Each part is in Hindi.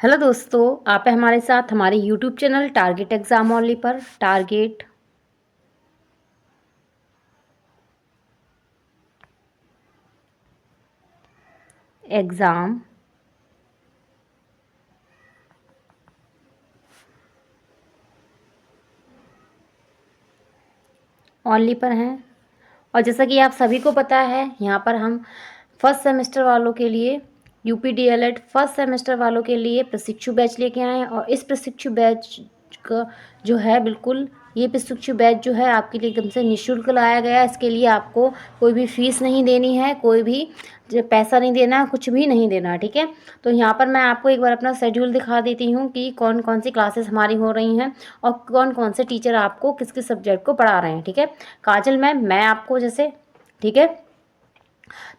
हेलो दोस्तों, आप हैं हमारे साथ हमारे YouTube channel target exam only पर। टारगेट एग्ज़ाम ओनली पर हैं। और जैसा कि आप सभी को पता है, यहाँ पर हम फर्स्ट सेमेस्टर वालों के लिए यूपी डीएलएड फर्स्ट सेमेस्टर वालों के लिए प्रशिक्षु बैच लेके आए हैं। और इस प्रशिक्षु बैच का जो है बिल्कुल ये प्रशिक्षु बैच जो है आपके लिए एकदम से निःशुल्क लाया गया है। इसके लिए आपको कोई भी फीस नहीं देनी है, कोई भी पैसा नहीं देना, कुछ भी नहीं देना, ठीक है। तो यहाँ पर मैं आपको एक बार अपना शेड्यूल दिखा देती हूँ कि कौन कौन सी क्लासेस हमारी हो रही हैं और कौन कौन से टीचर आपको किस किस सब्जेक्ट को पढ़ा रहे हैं, ठीक है। काजल मैम, मैं आपको जैसे, ठीक है,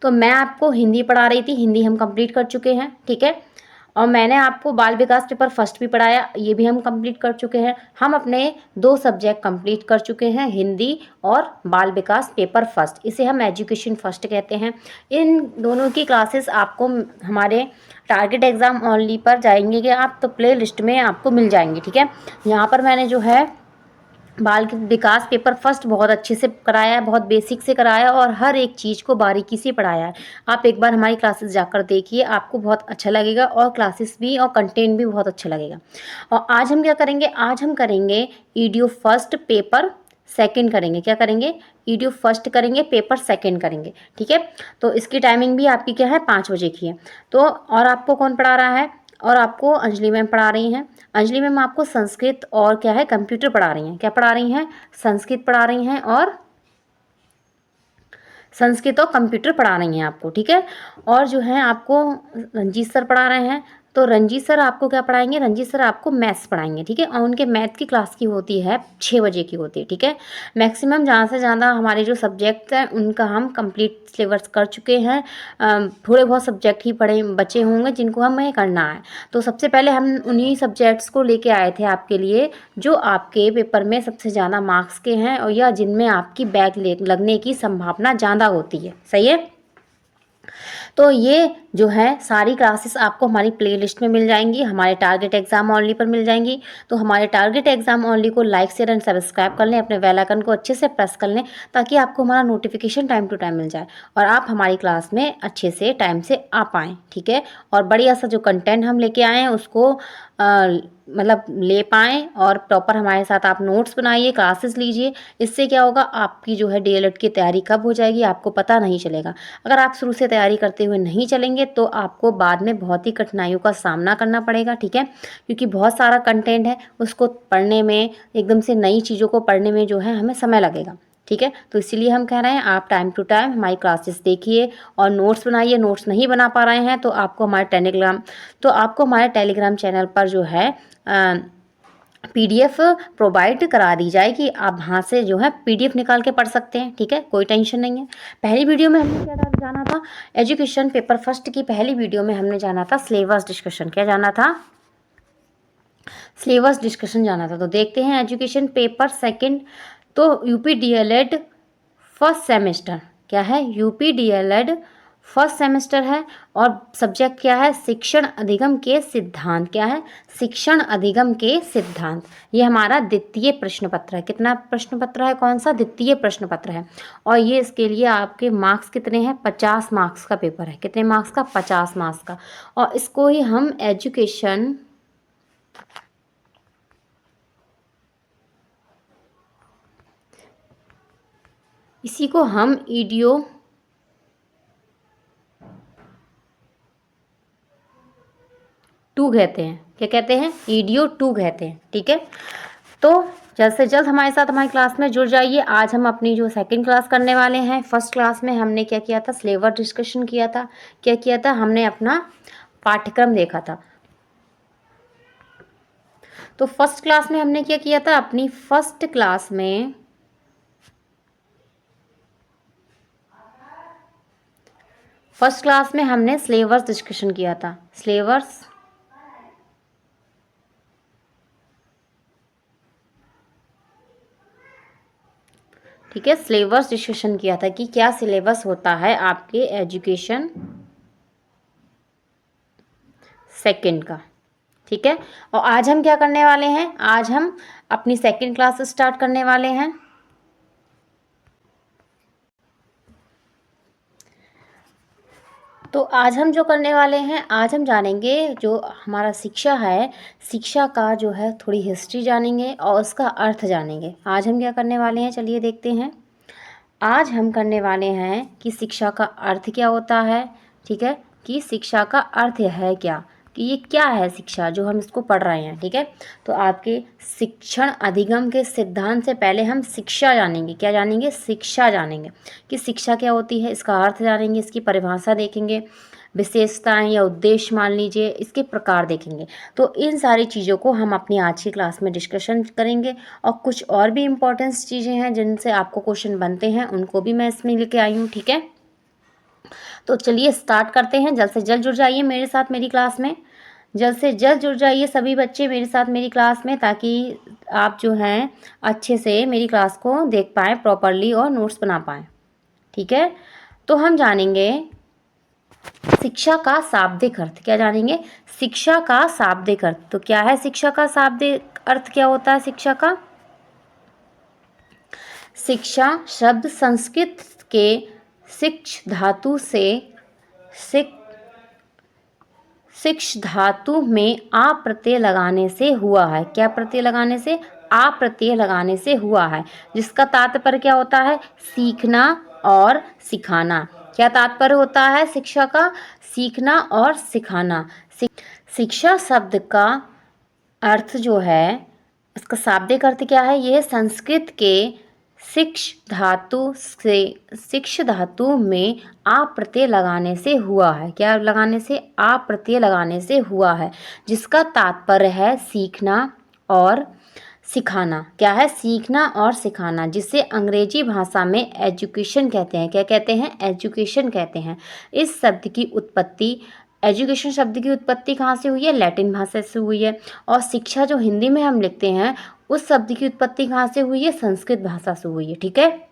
तो मैं आपको हिंदी पढ़ा रही थी, हिंदी हम कंप्लीट कर चुके हैं, ठीक है। और मैंने आपको बाल विकास पेपर फर्स्ट भी पढ़ाया, ये भी हम कंप्लीट कर चुके हैं। हम अपने 2 सब्जेक्ट कंप्लीट कर चुके हैं, हिंदी और बाल विकास पेपर फर्स्ट, इसे हम एजुकेशन फर्स्ट कहते हैं। इन दोनों की क्लासेस आपको हमारे टारगेट एग्ज़ाम ओनली पर जाएंगे कि आप तो प्ले लिस्ट में आपको मिल जाएंगी, ठीक है। यहाँ पर मैंने जो है बाल विकास पेपर फर्स्ट बहुत अच्छे से कराया है, बहुत बेसिक से कराया है और हर एक चीज़ को बारीकी से पढ़ाया है। आप एक बार हमारी क्लासेस जाकर देखिए, आपको बहुत अच्छा लगेगा और क्लासेस भी और कंटेंट भी बहुत अच्छा लगेगा। और आज हम क्या करेंगे, आज हम करेंगे ईडीओ फर्स्ट पेपर सेकंड करेंगे। क्या करेंगे, ईडीओ फर्स्ट करेंगे, पेपर सेकंड करेंगे, ठीक है। तो इसकी टाइमिंग भी आपकी क्या है, 5 बजे की है। तो और आपको कौन पढ़ा रहा है, और आपको अंजलि मैम पढ़ा रही हैं। अंजलि मैम आपको संस्कृत और क्या है, कंप्यूटर पढ़ा रही हैं। क्या पढ़ा रही हैं, संस्कृत पढ़ा रही हैं और संस्कृत और कंप्यूटर पढ़ा रही हैं आपको, ठीक है। और जो है आपको रंजीत सर पढ़ा रहे हैं। तो रंजीत सर आपको क्या पढ़ाएंगे, रंजीत सर आपको मैथ्स पढ़ाएंगे, ठीक है। और उनके मैथ की क्लास की होती है 6 बजे की होती है, ठीक है। मैक्सिमम ज़्यादा से ज़्यादा हमारे जो सब्जेक्ट हैं उनका हम कंप्लीट सिलेबस कर चुके हैं। थोड़े बहुत सब्जेक्ट ही पढ़े बचे होंगे जिनको हमें करना है। तो सबसे पहले हम उन्हीं सब्जेक्ट्स को लेके आए थे आपके लिए जो आपके पेपर में सबसे ज़्यादा मार्क्स के हैं और या जिनमें आपकी बैक लगने की संभावना ज़्यादा होती है, सही है। तो ये जो है सारी क्लासेस आपको हमारी प्लेलिस्ट में मिल जाएंगी, हमारे टारगेट एग्जाम ओनली पर मिल जाएंगी। तो हमारे टारगेट एग्जाम ओनली को लाइक शेयर एंड सब्सक्राइब कर लें, अपने बेल आइकन को अच्छे से प्रेस कर लें ताकि आपको हमारा नोटिफिकेशन टाइम टू टाइम मिल जाए और आप हमारी क्लास में अच्छे से टाइम से आ पाएँ, ठीक है। और बढ़िया सा जो कंटेंट हम लेके आए हैं उसको मतलब ले पाएँ और प्रॉपर हमारे साथ आप नोट्स बनाइए, क्लासेस लीजिए। इससे क्या होगा, आपकी जो है डीएलएड की तैयारी कब हो जाएगी आपको पता नहीं चलेगा। अगर आप शुरू से तैयारी करते हुए नहीं चलेंगे तो आपको बाद में बहुत ही कठिनाइयों का सामना करना पड़ेगा, ठीक है। क्योंकि बहुत सारा कंटेंट है, उसको पढ़ने में, एकदम से नई चीज़ों को पढ़ने में जो है हमें समय लगेगा, ठीक है। तो इसीलिए हम कह रहे हैं आप टाइम टू टाइम हमारी क्लासेस देखिए और नोट्स बनाइए। नोट्स नहीं बना पा रहे हैं तो आपको हमारे टेलीग्राम चैनल पर जो है पीडीएफ प्रोवाइड करा दी जाएगी। आप वहाँ से जो है पीडीएफ निकाल के पढ़ सकते हैं, ठीक है, कोई टेंशन नहीं है। पहली वीडियो में हमने क्या जाना था, एजुकेशन पेपर फर्स्ट की पहली वीडियो में हमने जाना था सिलेबस डिस्कशन। क्या जाना था, सिलेबस डिस्कशन जाना था। तो देखते हैं एजुकेशन पेपर सेकंड। तो यूपी डीएलएड फर्स्ट सेमेस्टर क्या है, यूपी डीएलएड फर्स्ट सेमेस्टर है और सब्जेक्ट क्या है, शिक्षण अधिगम के सिद्धांत। क्या है, शिक्षण अधिगम के सिद्धांत। ये हमारा द्वितीय प्रश्न पत्र है। कितना प्रश्न पत्र है, कौन सा, द्वितीय प्रश्न पत्र है। और ये इसके लिए आपके मार्क्स कितने हैं, 50 मार्क्स का पेपर है। कितने मार्क्स का, 50 मार्क्स का। और इसको ही हम एजुकेशन इसी को हम ईडीओ टू कहते हैं। क्या कहते हैं, ईडीओ 2 कहते हैं, ठीक है। तो जल्द से जल्द हमारे साथ हमारी क्लास में जुड़ जाइए। आज हम अपनी जो सेकंड क्लास करने वाले हैं, फर्स्ट क्लास में हमने क्या किया था, सिलेबस डिस्कशन किया था। क्या किया था, हमने अपना पाठ्यक्रम देखा था। तो फर्स्ट क्लास में हमने क्या किया था, अपनी फर्स्ट क्लास में हमने सिलेबस डिस्कशन किया था। सिलेबस ठीक है, सिलेबस डिस्कशन किया था कि क्या सिलेबस होता है आपके एजुकेशन सेकंड का, ठीक है। और आज हम क्या करने वाले हैं, आज हम अपनी सेकंड क्लास स्टार्ट करने वाले हैं। तो आज हम जो करने वाले हैं, आज हम जानेंगे जो हमारा शिक्षा है, शिक्षा का जो है थोड़ी हिस्ट्री जानेंगे और उसका अर्थ जानेंगे। आज हम क्या करने वाले हैं, चलिए देखते हैं। आज हम करने वाले हैं कि शिक्षा का अर्थ क्या होता है, ठीक है, कि शिक्षा का अर्थ है क्या, कि ये क्या है शिक्षा जो हम इसको पढ़ रहे हैं, ठीक है। तो आपके शिक्षण अधिगम के सिद्धांत से पहले हम शिक्षा जानेंगे। क्या जानेंगे, शिक्षा जानेंगे कि शिक्षा क्या होती है, इसका अर्थ जानेंगे, इसकी परिभाषा देखेंगे, विशेषताएं या उद्देश्य मान लीजिए, इसके प्रकार देखेंगे। तो इन सारी चीज़ों को हम अपनी आज की क्लास में डिस्कशन करेंगे। और कुछ और भी इम्पोर्टेंट चीज़ें हैं जिनसे आपको क्वेश्चन बनते हैं, उनको भी मैं इसमें लेके आई हूँ, ठीक है। तो चलिए स्टार्ट करते हैं। जल्द से जल्द जुड़ जाइए मेरे साथ मेरी क्लास में, जल्द से जल्द जुड़ जाइए सभी बच्चे मेरे साथ मेरी क्लास में, ताकि आप जो हैं अच्छे से मेरी क्लास को देख पाएँ प्रॉपरली और नोट्स बना पाएँ, ठीक है। तो हम जानेंगे शिक्षा का शाब्दिक अर्थ। क्या जानेंगे, शिक्षा का शाब्दिक अर्थ। तो क्या है शिक्षा का शाब्दिक अर्थ, क्या होता है शिक्षा का। शिक्षा शब्द संस्कृत के शिक्ष धातु से शिक्ष धातु में आ प्रत्यय लगाने से हुआ है। क्या प्रत्यय लगाने से, आ प्रत्यय लगाने से हुआ है, जिसका तात्पर्य क्या होता है, सीखना और सिखाना। क्या तात्पर्य होता है शिक्षा का, सीखना और सिखाना। शिक्षा शब्द का अर्थ जो है, इसका शाब्दिक अर्थ क्या है, ये संस्कृत के शिक्ष धातु से, शिक्ष धातु में आ प्रत्यय लगाने से हुआ है। क्या लगाने से, आ प्रत्यय लगाने से हुआ है, जिसका तात्पर्य है सीखना और सिखाना। क्या है, सीखना और सिखाना, जिसे अंग्रेजी भाषा में एजुकेशन कहते हैं। क्या कहते हैं, एजुकेशन कहते हैं। इस शब्द की उत्पत्ति, एजुकेशन शब्द की उत्पत्ति कहाँ से हुई है, लैटिन भाषा से हुई है। और शिक्षा जो हिंदी में हम लिखते हैं, उस शब्द की उत्पत्ति कहाँ से हुई है, संस्कृत भाषा से हुई है, ठीक है।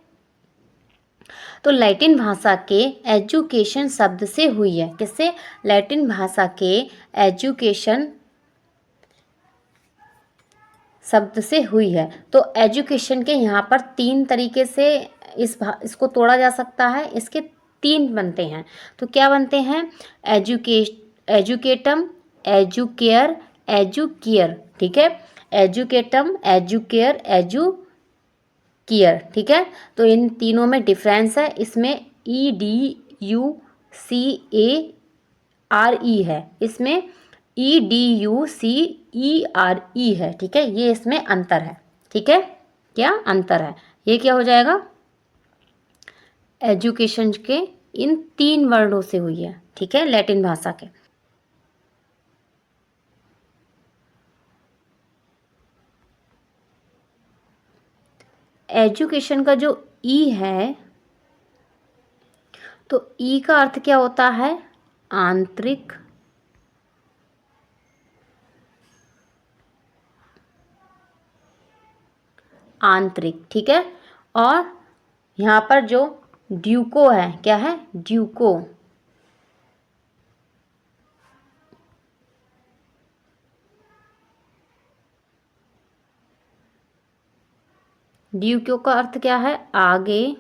तो लैटिन भाषा के एजुकेशन शब्द से हुई है। किससे, लैटिन भाषा के एजुकेशन शब्द से हुई है। तो एजुकेशन के यहाँ पर तीन तरीके से इसको तोड़ा जा सकता है। इसके तीन बनते हैं। तो क्या बनते हैं, एजुकेटम, एजुकेयर, एजुकियर, ठीक है। एजुकेटम, एजुकेयर, एजुकियर, ठीक है। तो इन तीनों में डिफरेंस है। इसमें EDUCARE है, इसमें EDUCERE है, ठीक है। ये इसमें अंतर है, ठीक है। क्या अंतर है, ये क्या हो जाएगा, एजुकेशन के इन तीन वर्णों से हुई है, ठीक है, लैटिन भाषा के। एजुकेशन का जो ई है, तो ई का अर्थ क्या होता है, आंतरिक, आंतरिक, ठीक है। और यहाँ पर जो ड्यूको है, क्या है, ड्यूको, ड्यूको का अर्थ क्या है, आगे,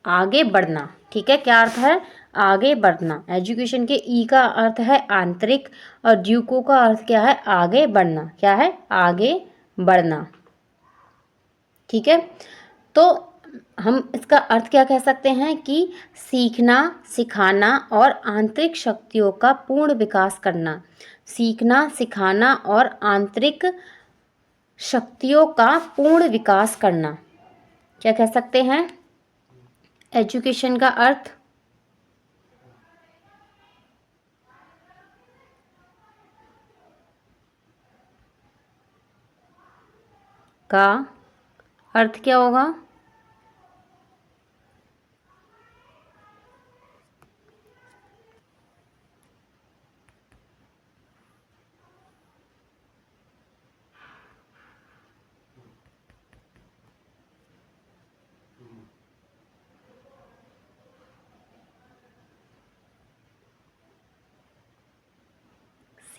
आगे बढ़ना, ठीक है। क्या अर्थ है, आगे बढ़ना। एजुकेशन के ई का अर्थ है आंतरिक और ड्यूको का अर्थ क्या है, आगे बढ़ना। क्या है, आगे बढ़ना, ठीक है। तो हम इसका अर्थ क्या कह सकते हैं कि सीखना, सिखाना और आंतरिक शक्तियों का पूर्ण विकास करना। सीखना, सिखाना और आंतरिक शक्तियों का पूर्ण विकास करना, क्या कह सकते हैं एजुकेशन का अर्थ। का अर्थ क्या होगा,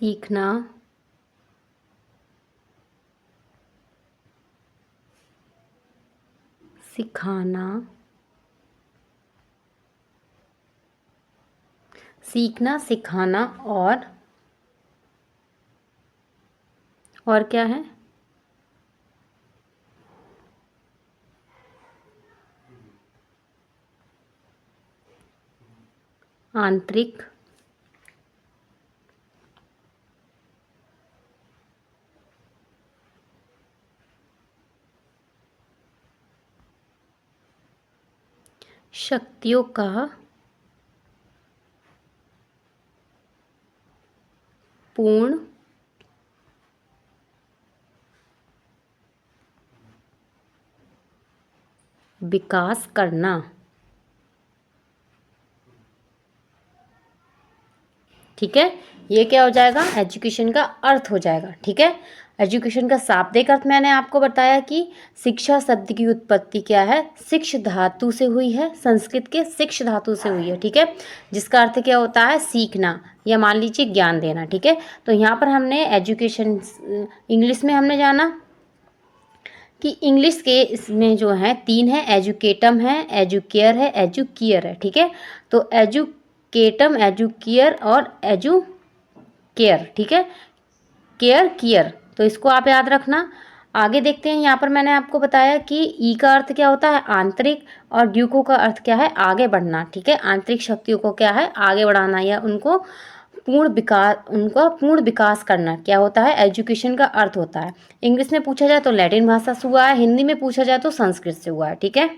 सीखना, सिखाना, सीखना, सिखाना और क्या है? आंतरिक शक्तियों का पूर्ण विकास करना। ठीक है, ये क्या हो जाएगा? एजुकेशन का अर्थ हो जाएगा। ठीक है, एजुकेशन का शाब्दिक अर्थ मैंने आपको बताया कि शिक्षा शब्द की उत्पत्ति क्या है? शिक्ष धातु से हुई है, संस्कृत के शिक्ष धातु से हुई है। ठीक है, जिसका अर्थ क्या होता है? सीखना या मान लीजिए ज्ञान देना। ठीक है, तो यहाँ पर हमने एजुकेशन इंग्लिश में हमने जाना कि इंग्लिश के इसमें जो है 3 है, एजुकेटम है, एजुकेयर है, एजुकियर है। ठीक है, तो एजुकेटम, एजुकियर और एजुकेयर। ठीक है, केयर, कियर, तो इसको आप याद रखना। आगे देखते हैं, यहाँ पर मैंने आपको बताया कि ई का अर्थ क्या होता है? आंतरिक, और ड्यूको का अर्थ क्या है? आगे बढ़ना। ठीक है, आंतरिक शक्तियों को क्या है? आगे बढ़ाना या उनका पूर्ण विकास करना क्या होता है? एजुकेशन का अर्थ होता है। इंग्लिश में पूछा जाए तो लैटिन भाषा से हुआ है, हिंदी में पूछा जाए तो संस्कृत से हुआ है। ठीक है,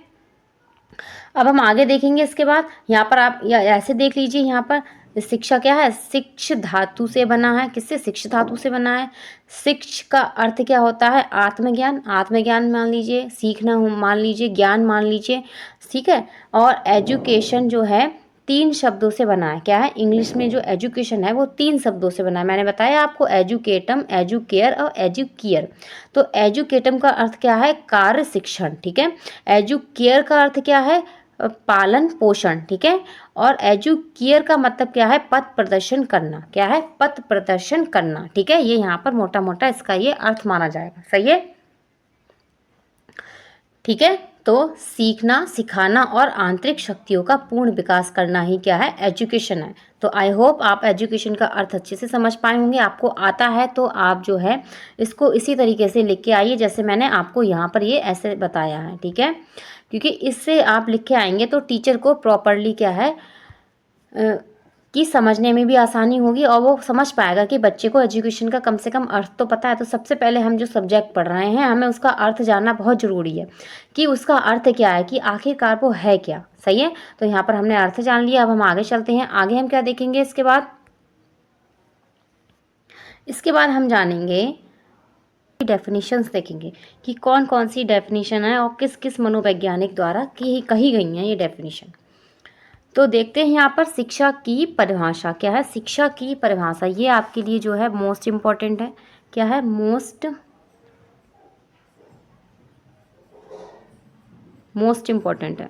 अब हम आगे देखेंगे। इसके बाद यहाँ पर आप या ऐसे देख लीजिए, यहाँ पर शिक्षा क्या है? शिक्ष धातु से बना है। किससे? शिक्ष धातु से बना है। शिक्ष का अर्थ क्या होता है? आत्मज्ञान, आत्मज्ञान मान लीजिए, सीखना मान लीजिए, ज्ञान मान लीजिए। ठीक है, और एजुकेशन जो है 3 शब्दों से बना है। क्या है? इंग्लिश में जो एजुकेशन है वो 3 शब्दों से बना है। मैंने बताया आपको, एजुकेटम, एजुकेयर और एजुकियर। तो एजुकेटम का अर्थ क्या है? कार्य शिक्षण। ठीक है, एजुकेयर का अर्थ क्या है? पालन पोषण। ठीक है, और एजुकियर का मतलब क्या है? पथ प्रदर्शन करना। क्या है? पथ प्रदर्शन करना। ठीक है, ये यहाँ पर मोटा मोटा इसका ये अर्थ माना जाएगा। सही है, ठीक है, तो सीखना, सिखाना और आंतरिक शक्तियों का पूर्ण विकास करना ही क्या है? एजुकेशन है। तो आई होप आप एजुकेशन का अर्थ अच्छे से समझ पाए होंगे। आपको आता है तो आप जो है इसको इसी तरीके से लिख के आइए जैसे मैंने आपको यहाँ पर ये ऐसे बताया है। ठीक है, क्योंकि इससे आप लिख के आएंगे तो टीचर को प्रॉपरली क्या है कि समझने में भी आसानी होगी और वो समझ पाएगा कि बच्चे को एजुकेशन का कम से कम अर्थ तो पता है। तो सबसे पहले हम जो सब्जेक्ट पढ़ रहे हैं हमें उसका अर्थ जानना बहुत ज़रूरी है कि उसका अर्थ क्या है, कि आखिरकार वो है क्या। सही है, तो यहाँ पर हमने अर्थ जान लिया। अब हम आगे चलते हैं। आगे हम क्या देखेंगे? इसके बाद हम जानेंगे डेफिनेशंस, देखेंगे कि कौन कौन सी डेफिनेशन है और किस किस मनोवैज्ञानिक द्वारा कही गई हैं ये डेफिनेशन। तो देखते हैं यहाँ पर शिक्षा की परिभाषा क्या है। शिक्षा की परिभाषा ये आपके लिए जो है मोस्ट इम्पॉर्टेंट है। क्या है? मोस्ट इम्पॉर्टेंट है,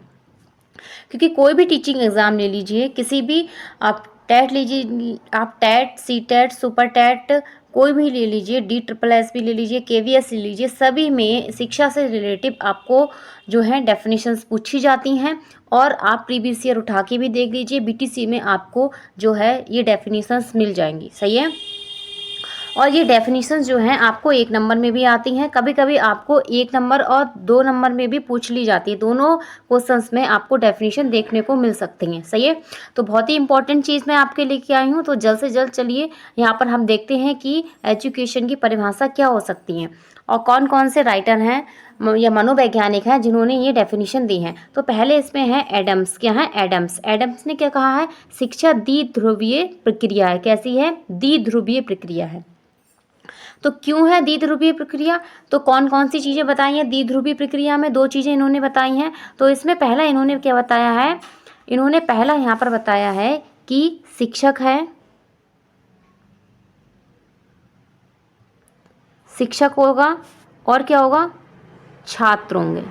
क्योंकि कोई भी टीचिंग एग्ज़ाम ले लीजिए, किसी भी आप टेट लीजिए, आप TET, C TET, super TET कोई भी ले लीजिए, DSSS भी ले लीजिए, KVS ले लीजिए, सभी में शिक्षा से रिलेटिव आपको जो है डेफिनेशंस पूछी जाती हैं। और आप प्रीवियस ईयर उठा के भी देख लीजिए, BTC में आपको जो है ये डेफिनेशंस मिल जाएंगी। सही है, और ये डेफिनेशंस जो हैं आपको 1 नंबर में भी आती हैं, कभी कभी आपको 1 नंबर और 2 नंबर में भी पूछ ली जाती है। दोनों क्वेश्चंस में आपको डेफिनेशन देखने को मिल सकती हैं। सही है, तो बहुत ही इंपॉर्टेंट चीज़ मैं आपके लेके आई हूँ। तो जल्द से जल्द चलिए यहाँ पर हम देखते हैं कि एजुकेशन की परिभाषा क्या हो सकती है और कौन कौन से राइटर हैं या मनोवैज्ञानिक हैं जिन्होंने ये डेफिनेशन दी है। तो पहले इसमें है एडम्स। क्या है? एडम्स ने क्या कहा है? शिक्षा द्विध्रुवीय प्रक्रिया है। कैसी है? द्विध्रुवीय प्रक्रिया है। तो क्यों है द्विध्रुवीय प्रक्रिया? तो कौन कौन सी चीज़ें बताई हैं द्विध्रुवीय प्रक्रिया में? 2 चीज़ें इन्होंने बताई हैं। तो इसमें पहला इन्होंने क्या बताया है? इन्होंने पहला यहाँ पर बताया है कि शिक्षक है, शिक्षक होगा और क्या होगा? छात्र होंगे।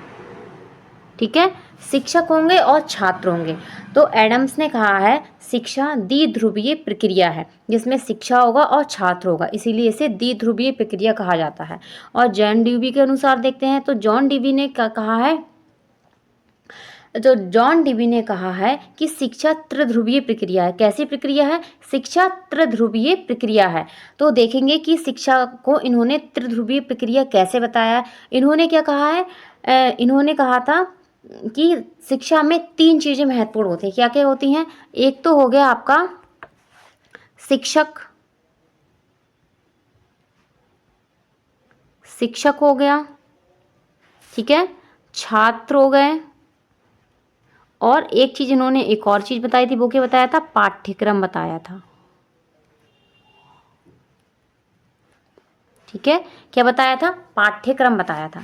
ठीक है, शिक्षक होंगे और छात्र होंगे। तो एडम्स ने कहा है शिक्षा द्विध्रुवीय प्रक्रिया है, जिसमें शिक्षा होगा और छात्र होगा, इसीलिए इसे द्विध्रुवीय प्रक्रिया कहा जाता है। और जॉन डीवी के अनुसार देखते हैं तो जॉन डीवी ने कहा है, तो जॉन डीवी ने कहा है कि शिक्षा त्रिध्रुवीय प्रक्रिया है। कैसी प्रक्रिया है? शिक्षा त्रिध्रुवीय प्रक्रिया है। तो देखेंगे कि शिक्षा को इन्होंने त्रिध्रुवीय प्रक्रिया कैसे बताया। इन्होंने क्या कहा है, इन्होंने कहा था कि शिक्षा में 3 चीज़ें महत्वपूर्ण होती हैं। क्या क्या होती हैं? एक तो हो गया आपका शिक्षक, शिक्षक हो गया, ठीक है, छात्र हो गए, और एक चीज़ इन्होंने एक और चीज़ बताई थी, वो क्या बताया था? पाठ्यक्रम बताया था। ठीक है, क्या बताया था? पाठ्यक्रम बताया था।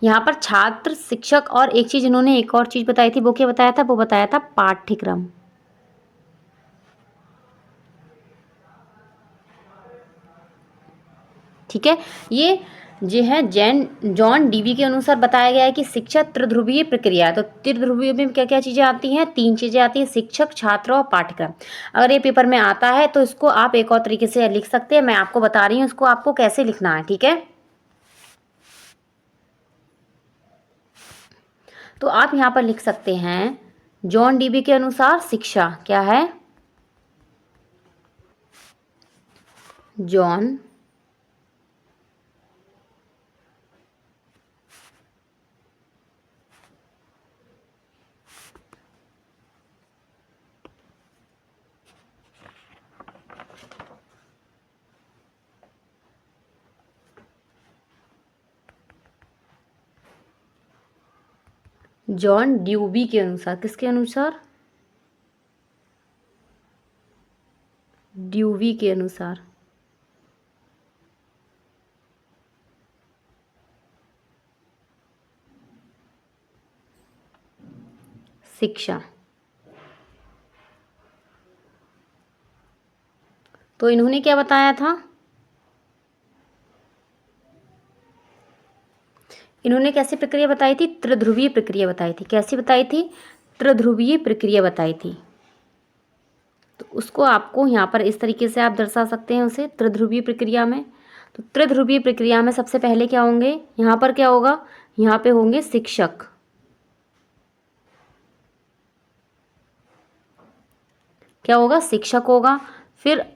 यहाँ पर छात्र, शिक्षक और एक चीज़ इन्होंने एक और चीज़ बताई थी, वो क्या बताया था? वो बताया था पाठ्यक्रम। ठीक है, ये जो है जॉन डीवी के अनुसार बताया गया है कि शिक्षा त्रिध्रुवीय प्रक्रिया है। तो त्रिध्रुवीय में क्या क्या चीज़ें आती हैं? 3 चीज़ें आती हैं, शिक्षक, छात्र और पाठ्यक्रम। अगर ये पेपर में आता है तो इसको आप एक और तरीके से लिख सकते हैं, मैं आपको बता रही हूँ इसको आपको कैसे लिखना है। ठीक है, तो आप यहाँ पर लिख सकते हैं जॉन डीवी के अनुसार शिक्षा क्या है? जॉन जॉन ड्यूवी के अनुसार, किसके अनुसार? ड्यूवी के अनुसार शिक्षा। तो इन्होंने क्या बताया था? इन्होंने कैसी प्रक्रिया बताई थी? त्रिध्रुवीय प्रक्रिया बताई थी। कैसी बताई थी? त्रिध्रुवीय प्रक्रिया बताई थी। तो उसको आपको यहाँ पर इस तरीके से आप दर्शा सकते हैं उसे त्रिध्रुवीय प्रक्रिया में। तो त्रिध्रुवीय प्रक्रिया में सबसे पहले क्या होंगे? यहाँ पर क्या होगा? यहाँ पे होंगे शिक्षक, क्या होगा? शिक्षक होगा। फिर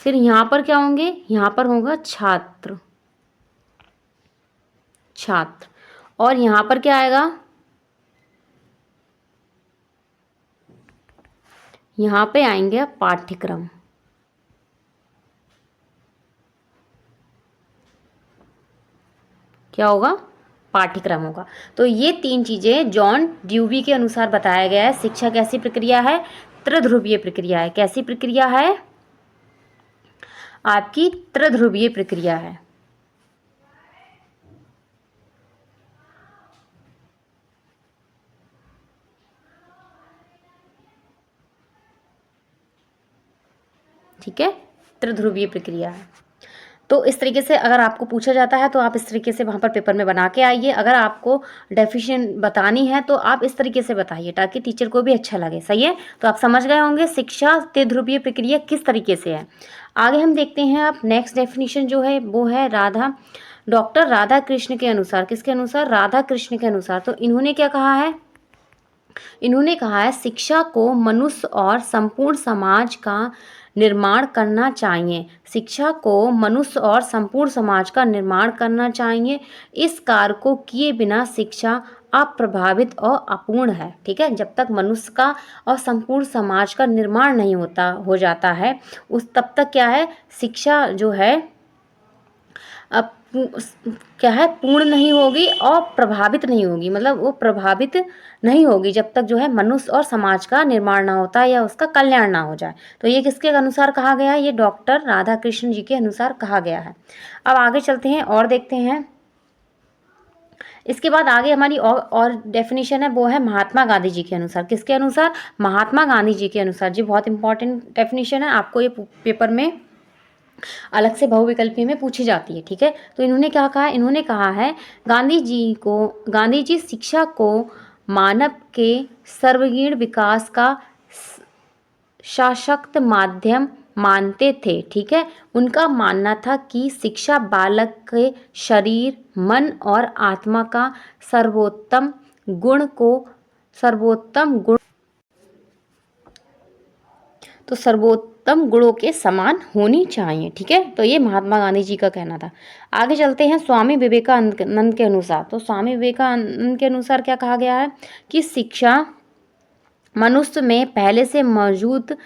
यहाँ पर क्या होंगे? यहाँ पर होगा छात्र, छात्र। और यहाँ पर क्या आएगा? यहाँ पे आएंगे पाठ्यक्रम। क्या होगा? पाठ्यक्रम होगा। तो ये 3 चीज़ें जॉन ड्यूवी के अनुसार बताया गया है। शिक्षा कैसी प्रक्रिया है? त्रिध्रुवीय प्रक्रिया है। कैसी प्रक्रिया है? आपकी त्रिध्रुवीय प्रक्रिया है। ठीक है, त्रिध्रुवीय प्रक्रिया है। तो इस तरीके से अगर आपको पूछा जाता है तो आप इस तरीके से वहाँ पर पेपर में बना के आइए। अगर आपको डेफिनेशन बतानी है तो आप इस तरीके से बताइए ताकि टीचर को भी अच्छा लगे। सही है, तो आप समझ गए होंगे शिक्षा त्रिध्रुवीय प्रक्रिया किस तरीके से है। आगे हम देखते हैं अब नेक्स्ट डेफिनेशन जो है वो है डॉक्टर राधा कृष्ण के अनुसार। किसके अनुसार? राधा कृष्ण के अनुसार। तो इन्होंने क्या कहा है? इन्होंने कहा है शिक्षा को मनुष्य और संपूर्ण समाज का निर्माण करना चाहिए। शिक्षा को मनुष्य और संपूर्ण समाज का निर्माण करना चाहिए। इस कार्य को किए बिना शिक्षा अप्रभावित और अपूर्ण है। ठीक है, जब तक मनुष्य का और संपूर्ण समाज का निर्माण नहीं हो जाता है उस तब तक क्या है? शिक्षा जो है अब क्या है? पूर्ण नहीं होगी और प्रभावित नहीं होगी। मतलब वो प्रभावित नहीं होगी जब तक जो है मनुष्य और समाज का निर्माण ना होता है या उसका कल्याण ना हो जाए। तो ये किसके अनुसार कहा गया है? ये डॉक्टर राधा कृष्ण जी के अनुसार कहा गया है। अब आगे चलते हैं और देखते हैं। इसके बाद आगे हमारी और डेफिनेशन है वो है महात्मा गांधी जी के अनुसार। किसके अनुसार? महात्मा गांधी जी के अनुसार। जी बहुत इंपॉर्टेंट डेफिनेशन है, आपको ये पेपर में अलग से बहुविकल्पी में पूछी जाती है, ठीक है। तो इन्होंने क्या कहा, इन्होंने कहा है गांधी जी शिक्षा को मानव के सर्वगीण विकास का सशक्त माध्यम मानते थे, ठीक है। उनका मानना था कि शिक्षा बालक के शरीर, मन और आत्मा का सर्वोत्तम गुण सर्वोत्तम गुणों के समान होनी चाहिए, ठीक है। तो ये महात्मा गांधी जी का कहना था। आगे चलते हैं स्वामी विवेकानंद के अनुसार। तो स्वामी विवेकानंद के अनुसार क्या कहा गया है कि शिक्षा मनुष्य में पहले से मौजूद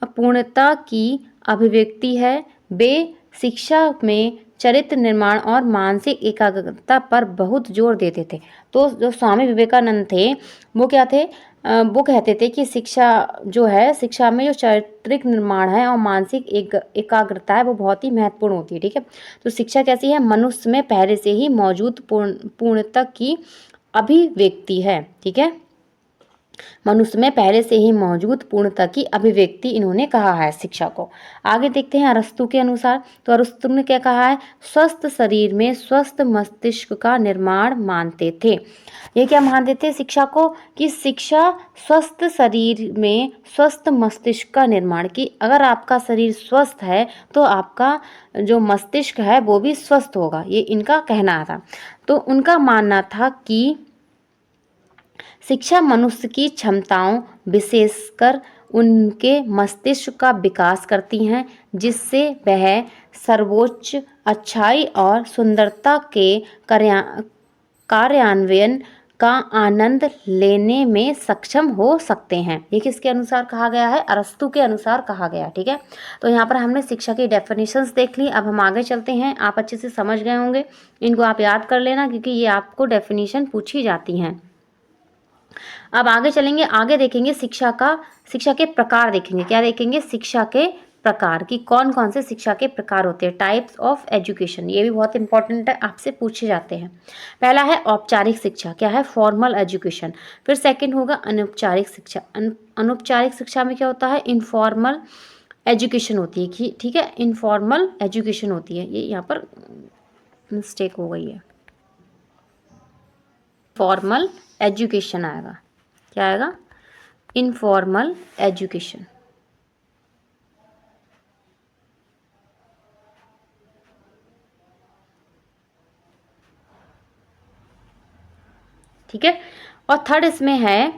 पूर्णता की अभिव्यक्ति है। वे शिक्षा में चरित्र निर्माण और मानसिक एकाग्रता पर बहुत जोर देते थे। तो जो स्वामी विवेकानंद थे वो क्या थे, वो कहते थे कि शिक्षा जो है, शिक्षा में जो चारित्रिक निर्माण है और मानसिक एकाग्रता है वो बहुत ही महत्वपूर्ण होती है, ठीक है। तो शिक्षा कैसी है, मनुष्य में पहले से ही मौजूद पूर्णता की अभिव्यक्ति है, ठीक है। मनुष्य में पहले से ही मौजूद पूर्णता की अभिव्यक्ति इन्होंने कहा है शिक्षा को। आगे देखते हैं अरस्तु के अनुसार। तो अरस्तु ने क्या कहा है, स्वस्थ शरीर में स्वस्थ मस्तिष्क का निर्माण मानते थे। ये क्या मानते थे शिक्षा को, कि शिक्षा स्वस्थ शरीर में स्वस्थ मस्तिष्क का निर्माण, कि अगर आपका शरीर स्वस्थ है तो आपका जो मस्तिष्क है वो भी स्वस्थ होगा, ये इनका कहना था। तो उनका मानना था कि शिक्षा मनुष्य की क्षमताओं, विशेषकर उनके मस्तिष्क का विकास करती हैं, जिससे वह सर्वोच्च अच्छाई और सुंदरता के कार्यान्वयन का आनंद लेने में सक्षम हो सकते हैं। ये किसके अनुसार कहा गया है, अरस्तु के अनुसार कहा गया, ठीक है। तो यहाँ पर हमने शिक्षा की डेफिनेशंस देख ली। अब हम आगे चलते हैं। आप अच्छे से समझ गए होंगे, इनको आप याद कर लेना क्योंकि ये आपको डेफिनेशन पूछी जाती हैं। अब आगे चलेंगे, आगे देखेंगे शिक्षा के प्रकार देखेंगे। क्या देखेंगे, शिक्षा के प्रकार, की कौन कौन से शिक्षा के प्रकार होते हैं, टाइप्स ऑफ एजुकेशन। ये भी बहुत इंपॉर्टेंट है, आपसे पूछे जाते हैं। पहला है औपचारिक शिक्षा, क्या है, फॉर्मल एजुकेशन। फिर सेकंड होगा अनौपचारिक शिक्षा। अनौपचारिक शिक्षा में क्या होता है, इनफॉर्मल एजुकेशन होती है, ठीक है, इनफॉर्मल एजुकेशन होती है। ये यहाँ पर मिस्टेक हो गई है, फॉर्मल एजुकेशन आएगा, क्या आएगा, इनफॉर्मल एजुकेशन, ठीक है। और थर्ड इसमें है,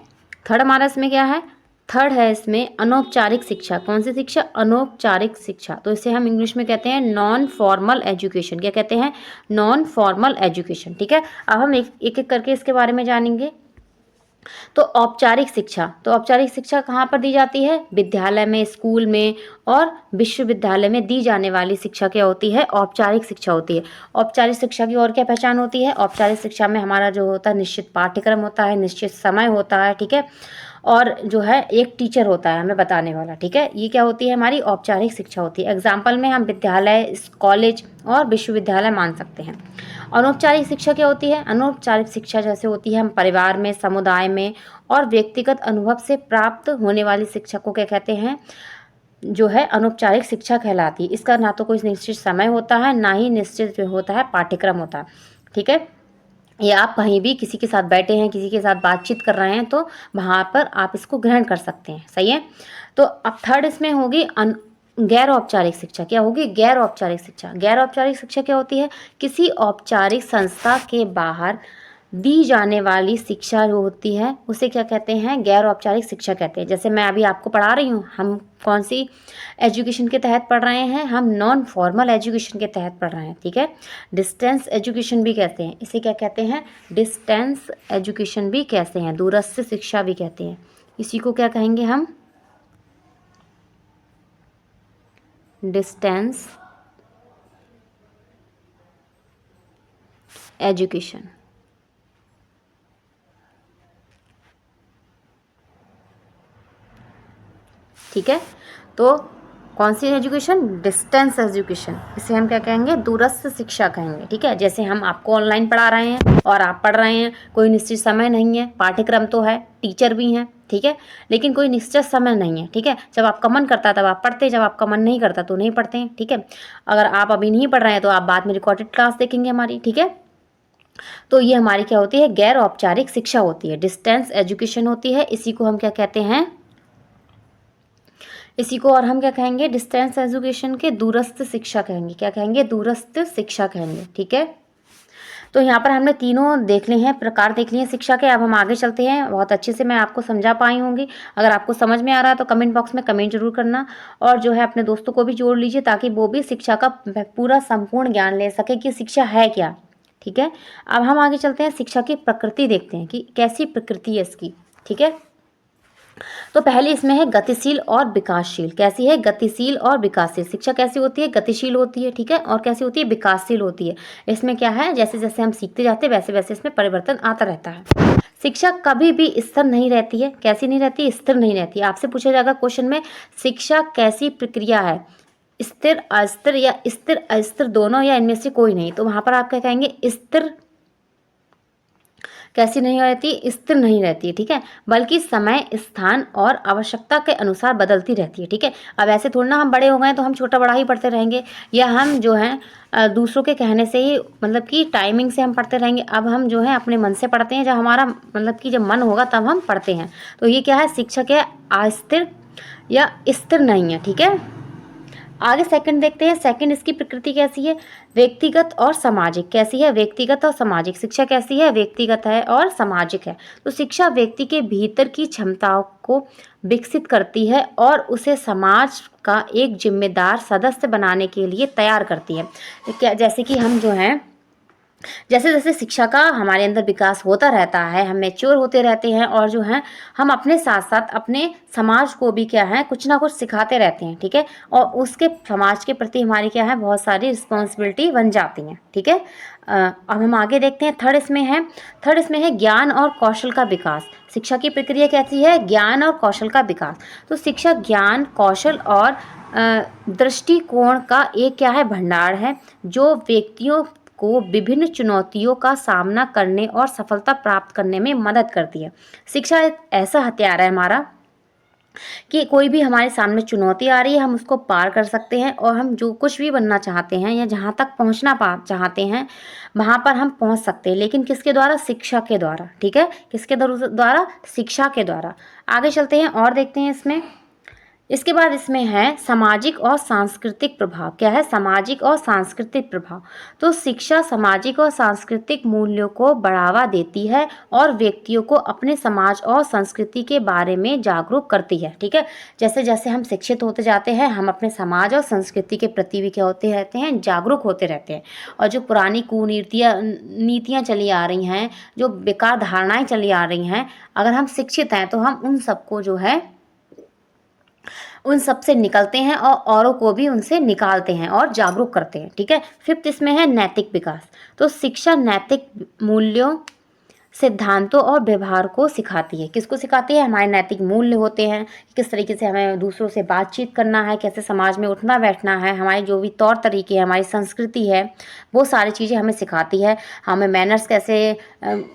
थर्ड हमारा इसमें क्या है, थर्ड है इसमें अनौपचारिक शिक्षा। कौन सी शिक्षा, अनौपचारिक शिक्षा। तो इसे हम इंग्लिश में कहते हैं नॉन फॉर्मल एजुकेशन। क्या कहते हैं, नॉन फॉर्मल एजुकेशन, ठीक है। अब हम एक एक करके इसके बारे में जानेंगे। तो औपचारिक शिक्षा, तो औपचारिक शिक्षा कहाँ पर दी जाती है, विद्यालय में, स्कूल में और विश्वविद्यालय में दी जाने वाली शिक्षा क्या होती है, औपचारिक शिक्षा होती है। औपचारिक शिक्षा की और क्या पहचान होती है, औपचारिक शिक्षा में हमारा जो होता है निश्चित पाठ्यक्रम होता है, निश्चित समय होता है, ठीक है, और जो है एक टीचर होता है हमें बताने वाला, ठीक है। ये क्या होती है, हमारी औपचारिक शिक्षा होती है। एग्जाम्पल में हम विद्यालय, कॉलेज और विश्वविद्यालय मान सकते हैं। अनौपचारिक शिक्षा क्या होती है, अनौपचारिक शिक्षा जैसे होती है हम परिवार में, समुदाय में और व्यक्तिगत अनुभव से प्राप्त होने वाली शिक्षा को क्या कहते हैं, जो है अनौपचारिक शिक्षा कहलाती है। इसका ना तो कोई निश्चित समय होता है, ना ही निश्चित जो होता है पाठ्यक्रम होता है, ठीक है। या आप कहीं भी किसी के साथ बैठे हैं, किसी के साथ बातचीत कर रहे हैं तो वहाँ पर आप इसको ग्रहण कर सकते हैं, सही है। तो अब थर्ड इसमें होगी गैर औपचारिक शिक्षा। क्या होगी, गैर औपचारिक शिक्षा। गैर औपचारिक शिक्षा क्या होती है, किसी औपचारिक संस्था के बाहर दी जाने वाली शिक्षा जो होती है उसे क्या कहते हैं, गैर औपचारिक शिक्षा कहते हैं। जैसे मैं अभी आपको पढ़ा रही हूँ, हम कौन सी एजुकेशन के तहत पढ़ रहे हैं, हम नॉन फॉर्मल एजुकेशन के तहत पढ़ रहे हैं, ठीक है। डिस्टेंस एजुकेशन भी कहते हैं, इसे क्या कहते हैं, डिस्टेंस एजुकेशन भी कहते हैं, दूरस्थ शिक्षा भी कहते हैं। इसी को क्या कहेंगे हम, डिस्टेंस एजुकेशन, ठीक है। तो कौन सी एजुकेशन, डिस्टेंस एजुकेशन, इसे हम क्या कहेंगे, दूरस्थ शिक्षा कहेंगे, ठीक है। जैसे हम आपको ऑनलाइन पढ़ा रहे हैं और आप पढ़ रहे हैं, कोई निश्चित समय नहीं है, पाठ्यक्रम तो है, टीचर भी हैं, ठीक है, लेकिन कोई निश्चित समय नहीं है, ठीक है। जब आपका मन करता है तब आप पढ़ते हैं, जब आपका मन नहीं करता तो नहीं पढ़ते हैं, ठीक है। अगर आप अभी नहीं पढ़ रहे हैं तो आप बाद में रिकॉर्डेड क्लास देखेंगे हमारी, ठीक है। तो ये हमारी क्या होती है, गैर औपचारिक शिक्षा होती है, डिस्टेंस एजुकेशन होती है। इसी को हम क्या कहते हैं, इसी को और हम क्या कहेंगे, डिस्टेंस एजुकेशन के दूरस्थ शिक्षा कहेंगे। क्या कहेंगे, दूरस्थ शिक्षा कहेंगे, ठीक है। तो यहाँ पर हमने तीनों देख लिए हैं, प्रकार देख लिए हैं शिक्षा के। अब हम आगे चलते हैं। बहुत अच्छे से मैं आपको समझा पाई होंगी। अगर आपको समझ में आ रहा है तो कमेंट बॉक्स में कमेंट जरूर करना, और जो है अपने दोस्तों को भी जोड़ लीजिए ताकि वो भी शिक्षा का पूरा संपूर्ण ज्ञान ले सके कि शिक्षा है क्या, ठीक है। अब हम आगे चलते हैं, शिक्षा की प्रकृति देखते हैं कि कैसी प्रकृति है इसकी, ठीक है। तो पहले इसमें है गतिशील और विकासशील। कैसी है, गतिशील और विकासशील। शिक्षा कैसी होती है, गतिशील होती है, ठीक है, और कैसी होती है, विकासशील होती है। इसमें क्या है, जैसे जैसे हम सीखते जाते हैं वैसे वैसे इसमें परिवर्तन आता रहता है। शिक्षा कभी भी स्थिर नहीं रहती है। कैसी नहीं रहती, स्थिर नहीं रहती है। आपसे पूछा जाएगा क्वेश्चन में, शिक्षा कैसी प्रक्रिया है, स्थिर, अस्थिर या स्थिर अस्थिर दोनों या इनमें से कोई नहीं। तो वहां पर आप क्या कहेंगे, स्थिर। कैसी नहीं रहती, स्थिर नहीं रहती है, ठीक है, बल्कि समय, स्थान और आवश्यकता के अनुसार बदलती रहती है, ठीक है। अब ऐसे थोड़ा ना हम बड़े हो गए तो हम छोटा बड़ा ही पढ़ते रहेंगे, या हम जो है दूसरों के कहने से ही, मतलब कि टाइमिंग से हम पढ़ते रहेंगे। अब हम जो है अपने मन से पढ़ते हैं, जब हमारा मतलब कि जब मन होगा तब हम पढ़ते हैं। तो ये क्या है, शिक्षा क्या है, अस्थिर या स्थिर नहीं है, ठीक है। आगे सेकंड देखते हैं। सेकंड इसकी प्रकृति कैसी है, व्यक्तिगत और सामाजिक। कैसी है, व्यक्तिगत और सामाजिक। शिक्षा कैसी है, व्यक्तिगत है और सामाजिक है। तो शिक्षा व्यक्ति के भीतर की क्षमताओं को विकसित करती है और उसे समाज का एक जिम्मेदार सदस्य बनाने के लिए तैयार करती है। क्या, जैसे कि हम जो हैं, जैसे जैसे शिक्षा का हमारे अंदर विकास होता रहता है, हम मैच्योर होते रहते हैं, और जो है हम अपने साथ साथ अपने समाज को भी क्या है, कुछ ना कुछ सिखाते रहते हैं, ठीक है। और उसके समाज के प्रति हमारी क्या है, बहुत सारी रिस्पॉन्सिबिलिटी बन जाती हैं, ठीक है। अब हम आगे देखते हैं। थर्ड इसमें है ज्ञान और कौशल का विकास। शिक्षा की प्रक्रिया कैसी है, ज्ञान और कौशल का विकास। तो शिक्षा ज्ञान, कौशल और दृष्टिकोण का एक क्या है, भंडार है, जो व्यक्तियों को विभिन्न चुनौतियों का सामना करने और सफलता प्राप्त करने में मदद करती है। शिक्षा एक ऐसा हथियार है हमारा कि कोई भी हमारे सामने चुनौती आ रही है, हम उसको पार कर सकते हैं, और हम जो कुछ भी बनना चाहते हैं या जहाँ तक पहुँचना चाहते हैं वहाँ पर हम पहुँच सकते हैं। लेकिन किसके द्वारा, शिक्षा के द्वारा, ठीक है। किसके द्वारा, शिक्षा के द्वारा। आगे चलते हैं और देखते हैं इसमें। इसके बाद इसमें है सामाजिक और सांस्कृतिक प्रभाव। क्या है, सामाजिक और सांस्कृतिक प्रभाव। तो शिक्षा सामाजिक और सांस्कृतिक मूल्यों को बढ़ावा देती है और व्यक्तियों को अपने समाज और संस्कृति के बारे में जागरूक करती है, ठीक है। जैसे जैसे हम शिक्षित होते जाते हैं, हम अपने समाज और संस्कृति के प्रति भी क्या होते रहते हैं, जागरूक होते रहते हैं। और जो पुरानी नीतियाँ चली आ रही हैं, जो बेकार धारणाएँ चली आ रही हैं, अगर हम शिक्षित हैं तो हम उन सबको जो है, उन सब से निकलते हैं और औरों को भी उनसे निकालते हैं और जागरूक करते हैं, ठीक है। फिफ्थ इसमें है नैतिक विकास। तो शिक्षा नैतिक मूल्यों, सिद्धांतों और व्यवहार को सिखाती है। किसको सिखाती है, हमारे नैतिक मूल्य होते हैं, किस तरीके से हमें दूसरों से बातचीत करना है, कैसे समाज में उठना बैठना है, हमारे जो भी तौर तरीके हैं, हमारी संस्कृति है, वो सारी चीज़ें हमें सिखाती है। हमें मैनर्स कैसे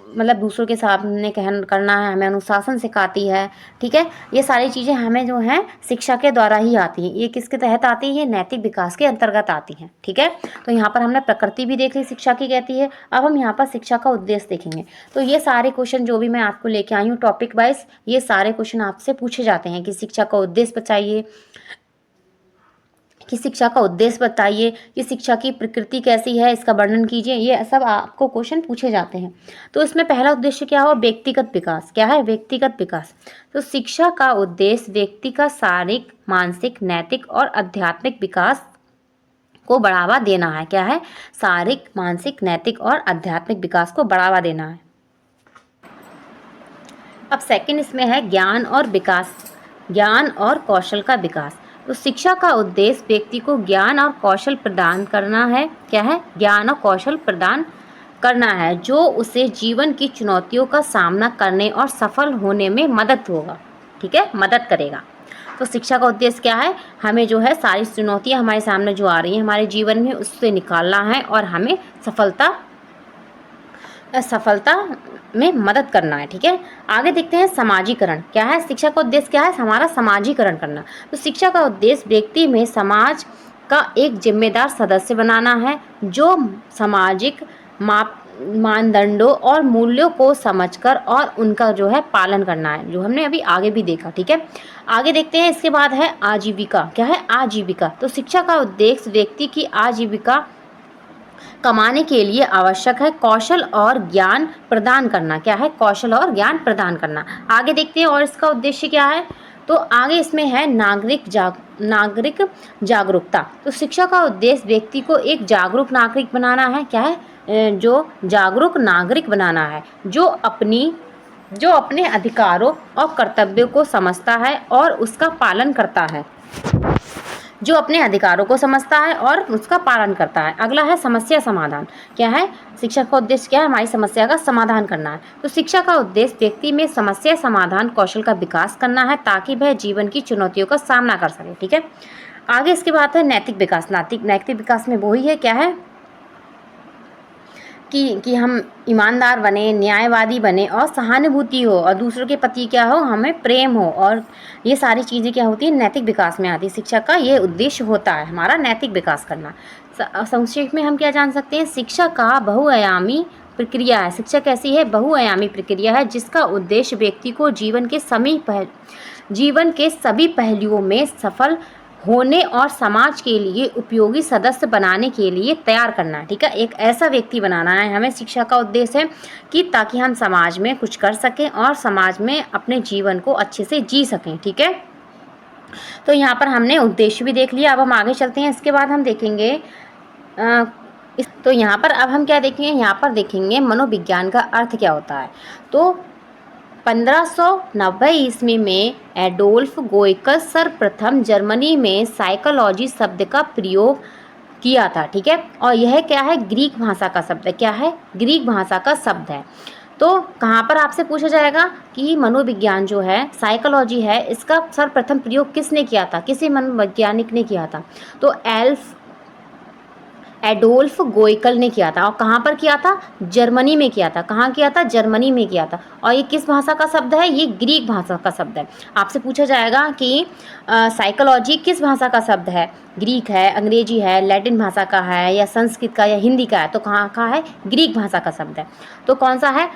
मतलब दूसरों के सामने करना है, हमें अनुशासन सिखाती है, ठीक है। ये सारी चीज़ें हमें जो हैं शिक्षा के द्वारा ही आती हैं। ये किसके तहत आती है, ये नैतिक विकास के अंतर्गत आती हैं, ठीक है। तो यहाँ पर हमने प्रकृति भी देख ली शिक्षा की कहती है। अब हम यहाँ पर शिक्षा का उद्देश्य देखेंगे। तो ये सारे क्वेश्चन जो भी मैं आपको लेके आई हूँ टॉपिक वाइज, ये सारे क्वेश्चन आपसे पूछे जाते हैं कि शिक्षा का उद्देश्य बताइए, कि शिक्षा का उद्देश्य बताइए, कि शिक्षा की प्रकृति कैसी है, इसका वर्णन कीजिए। ये सब आपको क्वेश्चन पूछे जाते हैं। तो इसमें पहला उद्देश्य क्या हो, व्यक्तिगत विकास। क्या है, व्यक्तिगत विकास। तो शिक्षा का उद्देश्य व्यक्ति का शारीरिक, मानसिक, नैतिक और आध्यात्मिक विकास को बढ़ावा देना है। क्या है, शारीरिक, मानसिक, नैतिक और आध्यात्मिक विकास को बढ़ावा देना है। अब सेकंड इसमें है ज्ञान और विकास, ज्ञान और कौशल का विकास। तो शिक्षा का उद्देश्य व्यक्ति को ज्ञान और कौशल प्रदान करना है। क्या है, ज्ञान और कौशल प्रदान करना है, जो उसे जीवन की चुनौतियों का सामना करने और सफल होने में मदद होगा, ठीक है, मदद करेगा। तो शिक्षा का उद्देश्य क्या है, हमें जो है सारी चुनौतियां हमारे सामने जो आ रही हैं हमारे जीवन में, उससे निकालना है और हमें सफलता सफलता में मदद करना है। ठीक है, आगे देखते हैं समाजीकरण क्या है। शिक्षा का उद्देश्य क्या है, हमारा समाजीकरण करना। तो शिक्षा का उद्देश्य व्यक्ति में समाज का एक जिम्मेदार सदस्य बनाना है, जो सामाजिक मानदंडों और मूल्यों को समझकर और उनका जो है पालन करना है, जो हमने अभी आगे भी देखा। ठीक है, आगे देखते हैं। इसके बाद है आजीविका क्या है, आजीविका। तो शिक्षा का उद्देश्य व्यक्ति की आजीविका कमाने के लिए आवश्यक है कौशल और ज्ञान प्रदान करना। क्या है, कौशल और ज्ञान प्रदान करना। आगे देखते हैं और इसका उद्देश्य क्या है। तो आगे इसमें है नागरिक जागरूकता। तो शिक्षा का उद्देश्य व्यक्ति को एक जागरूक नागरिक बनाना है। क्या है, जो जागरूक नागरिक बनाना है, जो अपने अधिकारों और कर्तव्यों को समझता है और उसका पालन करता है, जो अपने अधिकारों को समझता है और उसका पालन करता है। अगला है समस्या समाधान। क्या है, शिक्षा का उद्देश्य क्या है, हमारी समस्या का समाधान करना है। तो शिक्षा का उद्देश्य व्यक्ति में समस्या समाधान कौशल का विकास करना है, ताकि वह जीवन की चुनौतियों का सामना कर सके। ठीक है, आगे इसके बाद है नैतिक विकास। नैतिक विकास में वही है, क्या है कि हम ईमानदार बने, न्यायवादी बने और सहानुभूति हो, और दूसरों के प्रति क्या हो, हमें प्रेम हो, और ये सारी चीज़ें क्या होती है, नैतिक विकास में आती है। शिक्षा का ये उद्देश्य होता है, हमारा नैतिक विकास करना। संक्षेप में हम क्या जान सकते हैं, शिक्षा का बहुआयामी प्रक्रिया है। शिक्षा कैसी है, बहुआयामी प्रक्रिया है, जिसका उद्देश्य व्यक्ति को जीवन के सभी पहलुओं में सफल होने और समाज के लिए उपयोगी सदस्य बनाने के लिए तैयार करना है। ठीक है, एक ऐसा व्यक्ति बनाना है हमें। शिक्षा का उद्देश्य है कि ताकि हम समाज में कुछ कर सकें और समाज में अपने जीवन को अच्छे से जी सकें। ठीक है, तो यहाँ पर हमने उद्देश्य भी देख लिया। अब हम आगे चलते हैं। इसके बाद हम देखेंगे तो यहाँ पर अब हम क्या देखेंगे, यहाँ पर देखेंगे मनोविज्ञान का अर्थ क्या होता है। तो 1590 ईस्वी में एडोल्फ गोइकर सर्वप्रथम जर्मनी में साइकोलॉजी शब्द का प्रयोग किया था। ठीक है, और यह क्या है, ग्रीक भाषा का शब्द है। क्या है, ग्रीक भाषा का शब्द है। तो कहाँ पर आपसे पूछा जाएगा कि मनोविज्ञान जो है, साइकोलॉजी है, इसका सर्वप्रथम प्रयोग किसने किया था, किसी मनोवैज्ञानिक ने किया था। तो एडोल्फ गोइकल ने किया था। और कहाँ पर किया था, जर्मनी में किया था। कहाँ किया था, जर्मनी में किया था। और ये किस भाषा का शब्द है, ये ग्रीक भाषा का शब्द है। आपसे पूछा जाएगा कि साइकोलॉजी किस भाषा का शब्द है, ग्रीक है, अंग्रेजी है, लैटिन भाषा का है, या संस्कृत का, या हिंदी का है। तो कहाँ का है, ग्रीक भाषा का शब्द है। तो कौन सा है,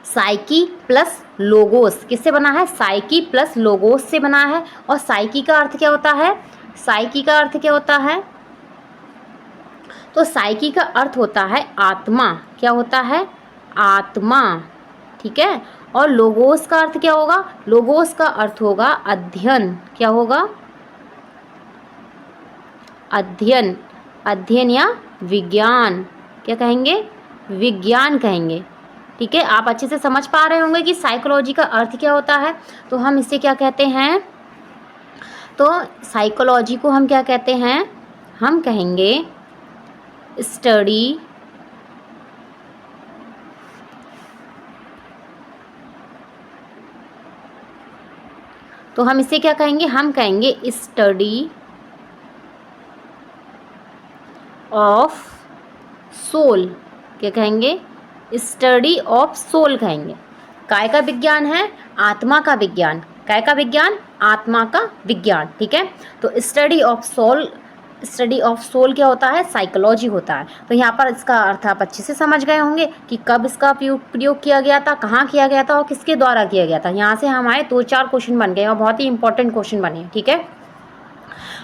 साइकी प्लस लोगोस। किससे बना है, साइकी प्लस लोगोस से बना है। और साइकी का अर्थ क्या होता है, साइकी का अर्थ क्या होता है, तो साइकी का अर्थ होता है आत्मा। क्या होता है, आत्मा। ठीक है, और लोगोस का अर्थ क्या होगा, लोगोस का अर्थ होगा अध्ययन। क्या होगा, अध्ययन, अध्ययन या विज्ञान। क्या कहेंगे, विज्ञान कहेंगे। ठीक है, आप अच्छे से समझ पा रहे होंगे कि साइकोलॉजी का अर्थ क्या होता है। तो हम इसे क्या कहते हैं, तो साइकोलॉजी को हम क्या कहते हैं, हम कहेंगे स्टडी तो हम इसे क्या कहेंगे, हम कहेंगे स्टडी ऑफ सोल। क्या कहेंगे, स्टडी ऑफ सोल कहेंगे। काय का विज्ञान है, आत्मा का विज्ञान। काय का विज्ञान, आत्मा का विज्ञान। ठीक है, तो स्टडी ऑफ सोल क्या होता है, साइकोलॉजी होता है। तो यहाँ पर इसका अर्थ आप अच्छे से समझ गए होंगे कि कब इसका प्रयोग किया गया था, कहाँ किया गया था और किसके द्वारा किया गया था। यहाँ से हमारे 2-4 क्वेश्चन बन गए और बहुत ही इंपॉर्टेंट क्वेश्चन बने। ठीक है,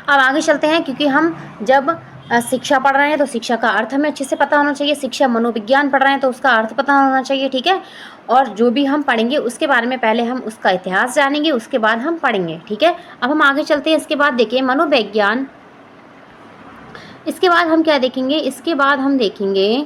अब आगे चलते हैं, क्योंकि हम जब शिक्षा पढ़ रहे हैं तो शिक्षा का अर्थ हमें अच्छे से पता होना चाहिए। शिक्षा मनोविज्ञान पढ़ रहे हैं तो उसका अर्थ पता होना चाहिए। ठीक है, और जो भी हम पढ़ेंगे उसके बारे में पहले हम उसका इतिहास जानेंगे, उसके बाद हम पढ़ेंगे। ठीक है, अब हम आगे चलते हैं। इसके बाद देखिए मनोविज्ञान। इसके बाद हम क्या देखेंगे, इसके बाद हम देखेंगे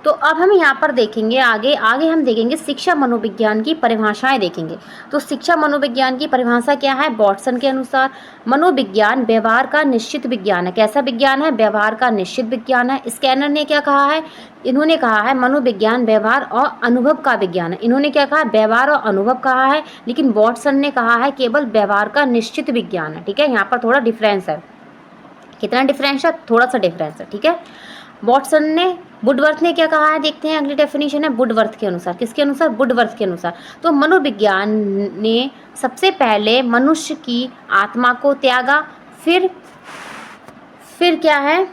तो अब हम यहाँ पर देखेंगे आगे हम देखेंगे शिक्षा मनोविज्ञान की परिभाषाएं देखेंगे। तो शिक्षा मनोविज्ञान की परिभाषा क्या है? वॉटसन के अनुसार मनोविज्ञान व्यवहार का निश्चित विज्ञान है। कैसा विज्ञान है? व्यवहार का निश्चित विज्ञान है। स्कैनर ने क्या कहा है? इन्होंने कहा है मनोविज्ञान व्यवहार और अनुभव का विज्ञान है। इन्होंने क्या कहा? व्यवहार और अनुभव कहा है, लेकिन वॉटसन ने कहा है केवल व्यवहार का निश्चित विज्ञान है। ठीक है, यहाँ पर थोड़ा डिफरेंस है। कितना डिफरेंस है? थोड़ा सा डिफरेंस है। ठीक है, वॉटसन ने, वुडवर्थ ने क्या कहा है? देखते हैं अगली डेफिनेशन है वुडवर्थ के अनुसार। किसके अनुसार? वुडवर्थ के अनुसार। तो मनोविज्ञान ने सबसे पहले मनुष्य की आत्मा को त्यागा, फिर क्या है?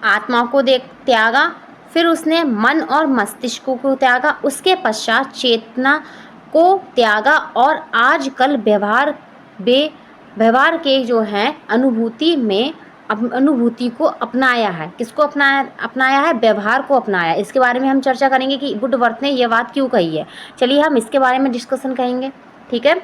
आत्मा को त्यागा, फिर उसने मन और मस्तिष्क को त्यागा, उसके पश्चात चेतना को त्यागा, और आजकल व्यवहार के जो है अनुभूति को अपनाया है। किसको अपनाया है? व्यवहार को अपनाया। इसके बारे में हम चर्चा करेंगे कि वुडवर्थ ने यह बात क्यों कही है। चलिए हम इसके बारे में डिस्कशन करेंगे। ठीक है,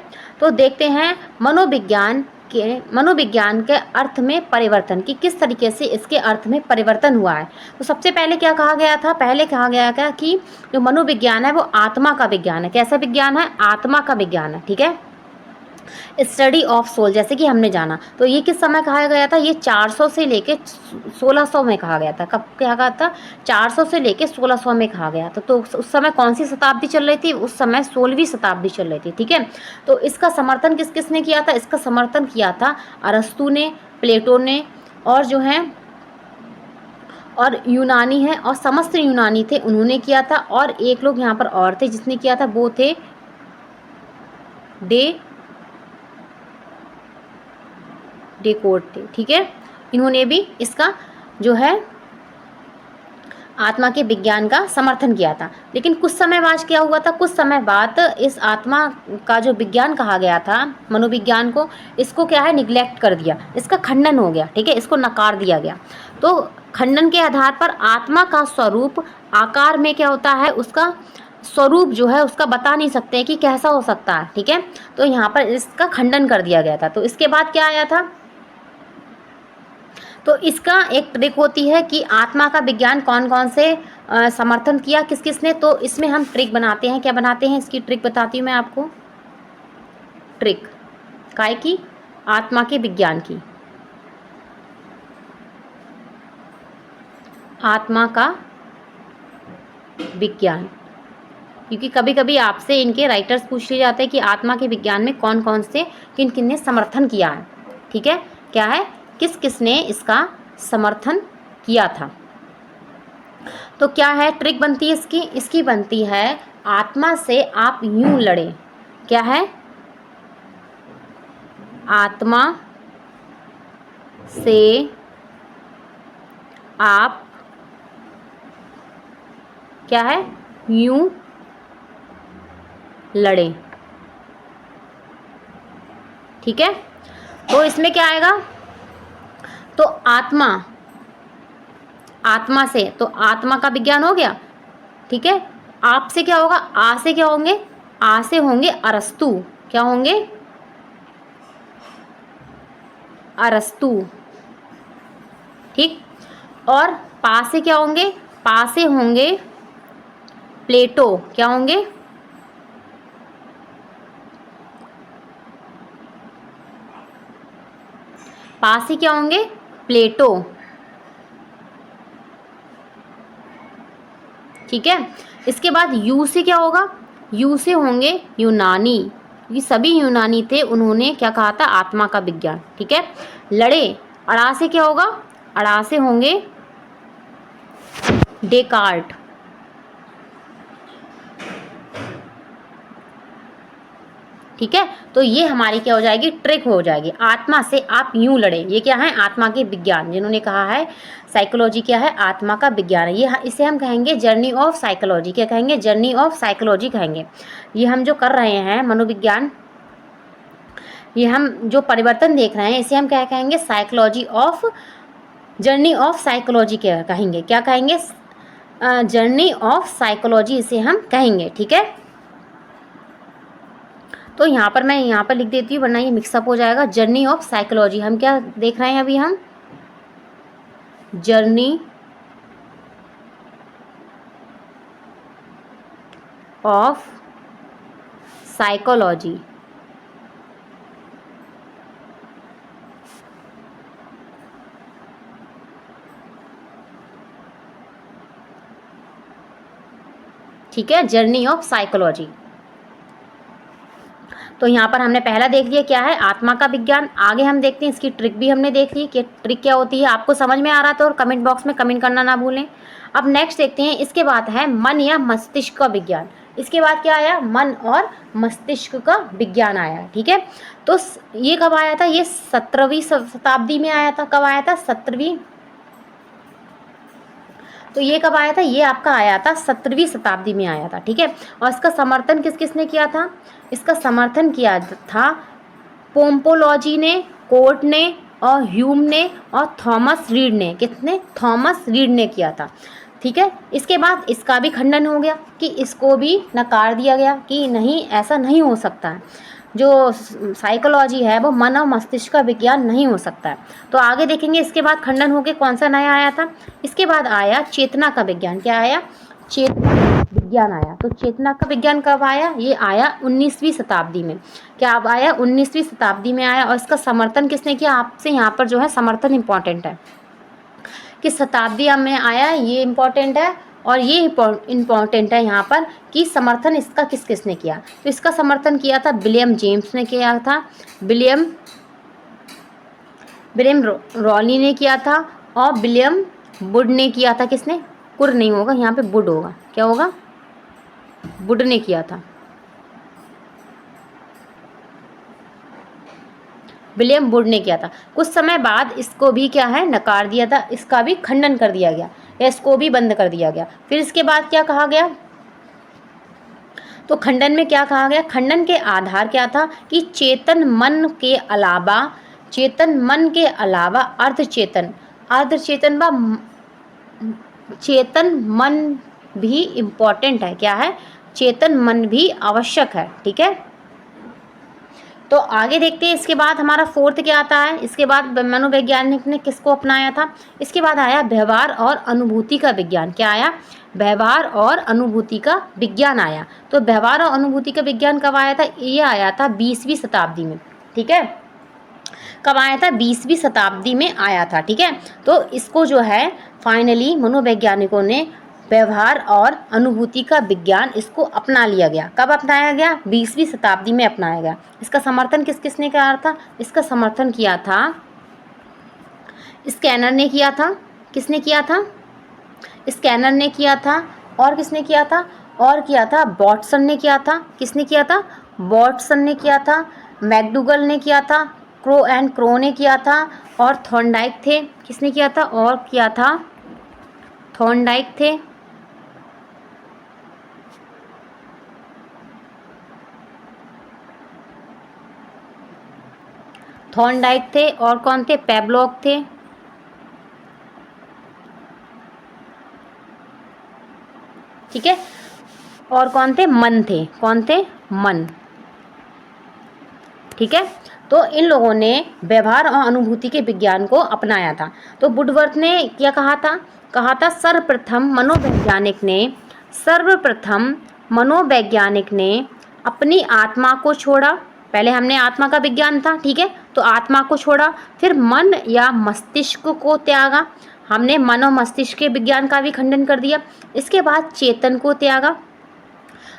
तो देखते हैं मनोविज्ञान के अर्थ में परिवर्तन की किस तरीके से इसके अर्थ में परिवर्तन हुआ है। तो सबसे पहले क्या कहा गया था? पहले कहा गया था कि जो मनोविज्ञान है वो आत्मा का विज्ञान है। कैसा विज्ञान है? आत्मा का विज्ञान है। ठीक है, स्टडी ऑफ सोल, जैसे कि हमने जाना। तो ये किस समय कहा गया था? ये 400 से लेके 1600 में कहा गया था। कब कहा गया था? 400 से लेके 1600 में कहा गया था। तो उस समय कौन सी शताब्दी चल रही थी? उस समय 16वीं शताब्दी चल रही थी। ठीक है, तो इसका समर्थन किसने किया था? इसका समर्थन किया था अरस्तु ने, प्लेटो ने, और जो है और यूनानी है, और समस्त यूनानी थे उन्होंने किया था। और एक लोग यहाँ पर और थे जिसने किया था, वो थे डेकोर्ट थे। ठीक है, इन्होंने भी इसका जो है आत्मा के विज्ञान का समर्थन किया था। लेकिन कुछ समय बाद क्या हुआ था? कुछ समय बाद इस आत्मा का जो विज्ञान कहा गया था मनोविज्ञान को, इसको क्या है? निग्लेक्ट कर दिया, इसका खंडन हो गया। ठीक है, इसको नकार दिया गया। तो खंडन के आधार पर आत्मा का स्वरूप आकार में क्या होता है? उसका स्वरूप जो है उसका बता नहीं सकते कि कैसा हो सकता है। ठीक है, तो यहाँ पर इसका खंडन कर दिया गया था। तो इसके बाद क्या आया था? तो इसका एक ट्रिक होती है कि आत्मा का विज्ञान कौन कौन से समर्थन किया, किस किसने। तो इसमें हम ट्रिक बनाते हैं। क्या बनाते हैं? इसकी ट्रिक बताती हूँ मैं आपको। ट्रिक काय की? आत्मा के विज्ञान की। आत्मा का विज्ञान, क्योंकि कभी कभी आपसे इनके राइटर्स पूछ लिए जाते हैं कि आत्मा के विज्ञान में कौन कौन से किन किन ने समर्थन किया है। ठीक है, क्या है? किस किसने इसका समर्थन किया था। तो क्या है ट्रिक बनती है इसकी बनती है आत्मा से आप यूं लड़े। क्या है? आत्मा से आप क्या है? यूं लड़े। ठीक है, तो इसमें क्या आएगा? तो आत्मा से, तो आत्मा का विज्ञान हो गया। ठीक है, आप से क्या होगा? आ से क्या होंगे? आ से होंगे अरस्तु। क्या होंगे? अरस्तु। ठीक, और पा से क्या होंगे? पा से होंगे प्लेटो। क्या होंगे? पा से क्या होंगे? प्लेटो। ठीक है, इसके बाद यू से क्या होगा? यू से होंगे यूनानी। ये सभी यूनानी थे, उन्होंने क्या कहा था? आत्मा का विज्ञान। ठीक है, लड़े। अड़ा से क्या होगा? अड़ा से होंगे डेकार्ट। ठीक है, तो ये हमारी क्या हो जाएगी? ट्रिक हो जाएगी। आत्मा से आप यूं लड़े, ये क्या है? आत्मा के विज्ञान, जिन्होंने कहा है साइकोलॉजी क्या है? आत्मा का विज्ञान है। ये इसे हम कहेंगे जर्नी ऑफ साइकोलॉजी। क्या कहेंगे? जर्नी ऑफ साइकोलॉजी कहेंगे। ये हम जो कर रहे हैं मनोविज्ञान, ये हम जो परिवर्तन देख रहे हैं, इसे हम क्या कहेंगे? Psychology of, journey of psychology क्या कहेंगे? क्या कहेंगे? जर्नी ऑफ साइकोलॉजी इसे हम कहेंगे। ठीक है, तो यहाँ पर मैं यहाँ पर लिख देती हूँ, वरना ये मिक्सअप हो जाएगा। जर्नी ऑफ साइकोलॉजी हम क्या देख रहे हैं अभी? हम जर्नी ऑफ साइकोलॉजी। ठीक है, जर्नी ऑफ साइकोलॉजी। तो यहाँ पर हमने पहला देख लिया क्या है, आत्मा का विज्ञान। आगे हम देखते हैं, इसकी ट्रिक भी हमने देख ली कि ट्रिक क्या होती है। आपको समझ में आ रहा था और कमेंट बॉक्स में कमेंट करना ना भूलें। अब नेक्स्ट देखते हैं, इसके बाद है मन या मस्तिष्क का विज्ञान। इसके बाद क्या आया, मन और मस्तिष्क का विज्ञान आया। ठीक है, तो ये कब आया था, ये 17वीं शताब्दी में आया था। कब आया था, 17वीं। तो ये कब आया था, ये आपका आया था 17वीं शताब्दी में आया था। ठीक है, और इसका समर्थन किस किसने किया था, इसका समर्थन किया था पोम्पोलॉजी ने, कोर्ट ने और ह्यूम ने और थॉमस रीड ने। किसने, थॉमस रीड ने किया था। ठीक है, इसके बाद इसका भी खंडन हो गया कि इसको भी नकार दिया गया कि नहीं, ऐसा नहीं हो सकता है, जो साइकोलॉजी है वो मन और मस्तिष्क का विज्ञान नहीं हो सकता है। तो आगे देखेंगे, इसके बाद खंडन होकर कौन सा नया आया था, इसके बाद आया चेतना का विज्ञान। क्या आया, चेतना विज्ञान आया। तो चेतना का विज्ञान कब आया, ये आया 19वीं शताब्दी में। क्या अब आया, 19वीं शताब्दी में आया। और इसका समर्थन किसने किया, आपसे यहाँ पर जो है समर्थन इंपॉर्टेंट है, किस शताब्दी में आया ये इंपॉर्टेंट है। और ये इम्पॉर्टेंट है यहाँ पर कि समर्थन इसका किस किसने किया। तो इसका समर्थन किया था विलियम जेम्स ने किया था, विलियम रॉली ने किया था, और विलियम वुड ने किया था। किसने, कुर नहीं होगा यहाँ पे, वुड होगा। क्या होगा, वुड ने किया था, विलियम वुड ने किया था। कुछ समय बाद इसको भी क्या है, नकार दिया था, इसका भी खंडन कर दिया गया या इसको भी बंद कर दिया गया। फिर इसके बाद क्या कहा गया, तो खंडन में क्या कहा गया, खंडन के आधार क्या था कि चेतन मन के अलावा, चेतन मन के अलावा अर्धचेतन, अर्धचेतन व चेतन मन भी इम्पोर्टेंट है। क्या है, चेतन मन भी आवश्यक है। ठीक है, तो आगे देखते हैं, इसके बाद हमारा फोर्थ क्या आता है, इसके बाद मनोवैज्ञानिक ने किसको अपनाया था, इसके बाद आया व्यवहार और अनुभूति का विज्ञान। क्या आया, व्यवहार और अनुभूति का विज्ञान आया। तो व्यवहार और अनुभूति का विज्ञान कब आया था, ये आया था 20वीं शताब्दी में। ठीक है, कब आया था, 20वीं शताब्दी में आया था। ठीक है, तो इसको जो है फाइनली मनोवैज्ञानिकों ने व्यवहार और अनुभूति का विज्ञान इसको अपना लिया गया। कब अपनाया गया, 20वीं शताब्दी में अपनाया गया। इसका समर्थन किस किसने किया था, इसका समर्थन किया था स्कैनर ने किया था। किसने किया था, स्कैनर ने किया था। और किसने किया था, और किया था वॉटसन ने किया था। किसने किया था, वॉटसन ने किया था, मैकडूगल ने किया था, क्रो ने किया था, और थॉर्नडाइक थे। किसने किया था, और किया था थॉर्नडाइक थे। थॉर्नडाइक थे, और कौन थे, पेवलॉक थे। ठीक है, और कौन थे, मन थे। कौन थे, मन। ठीक है, तो इन लोगों ने व्यवहार और अनुभूति के विज्ञान को अपनाया था। तो वुडवर्थ ने क्या कहा था सर्वप्रथम मनोवैज्ञानिक ने अपनी आत्मा को छोड़ा। पहले हमने आत्मा का विज्ञान था, ठीक है, तो आत्मा को छोड़ा, फिर मन या मस्तिष्क को त्यागा। हमने मन और मस्तिष्क के विज्ञान का भी खंडन कर दिया। इसके बाद चेतन को त्यागा,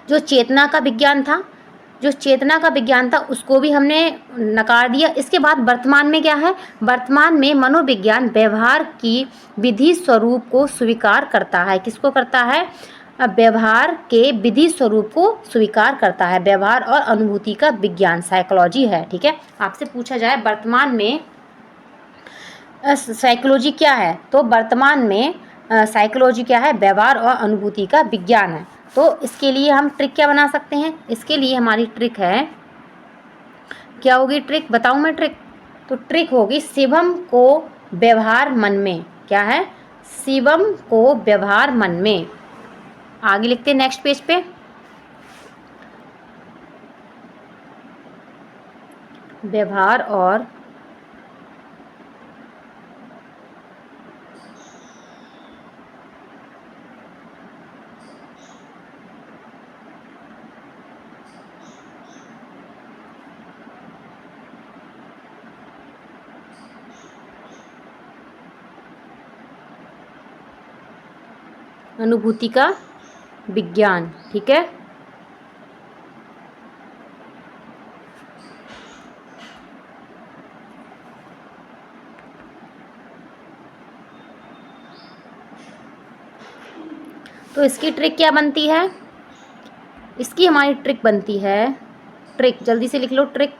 जो चेतना का विज्ञान था, जो चेतना का विज्ञान था उसको भी हमने नकार दिया। इसके बाद वर्तमान में क्या है, वर्तमान में मनोविज्ञान व्यवहार की विधि स्वरूप को स्वीकार करता है। किसको करता है, व्यवहार के विधि स्वरूप को स्वीकार करता है। व्यवहार और अनुभूति का विज्ञान साइकोलॉजी है। ठीक है, आपसे पूछा जाए वर्तमान में साइकोलॉजी क्या है, तो वर्तमान में साइकोलॉजी क्या है, व्यवहार और अनुभूति का विज्ञान है। तो इसके लिए हम ट्रिक क्या बना सकते हैं, इसके लिए हमारी ट्रिक है, क्या होगी ट्रिक, बताऊं मैं ट्रिक, तो ट्रिक होगी शिवम को व्यवहार मन में। क्या है, शिवम को व्यवहार मन में। आगे लिखते हैं नेक्स्ट पेज पे, व्यवहार और अनुभूति का विज्ञान। ठीक है, तो इसकी ट्रिक क्या बनती है? इसकी हमारी ट्रिक बनती है, ट्रिक जल्दी से लिख लो ट्रिक,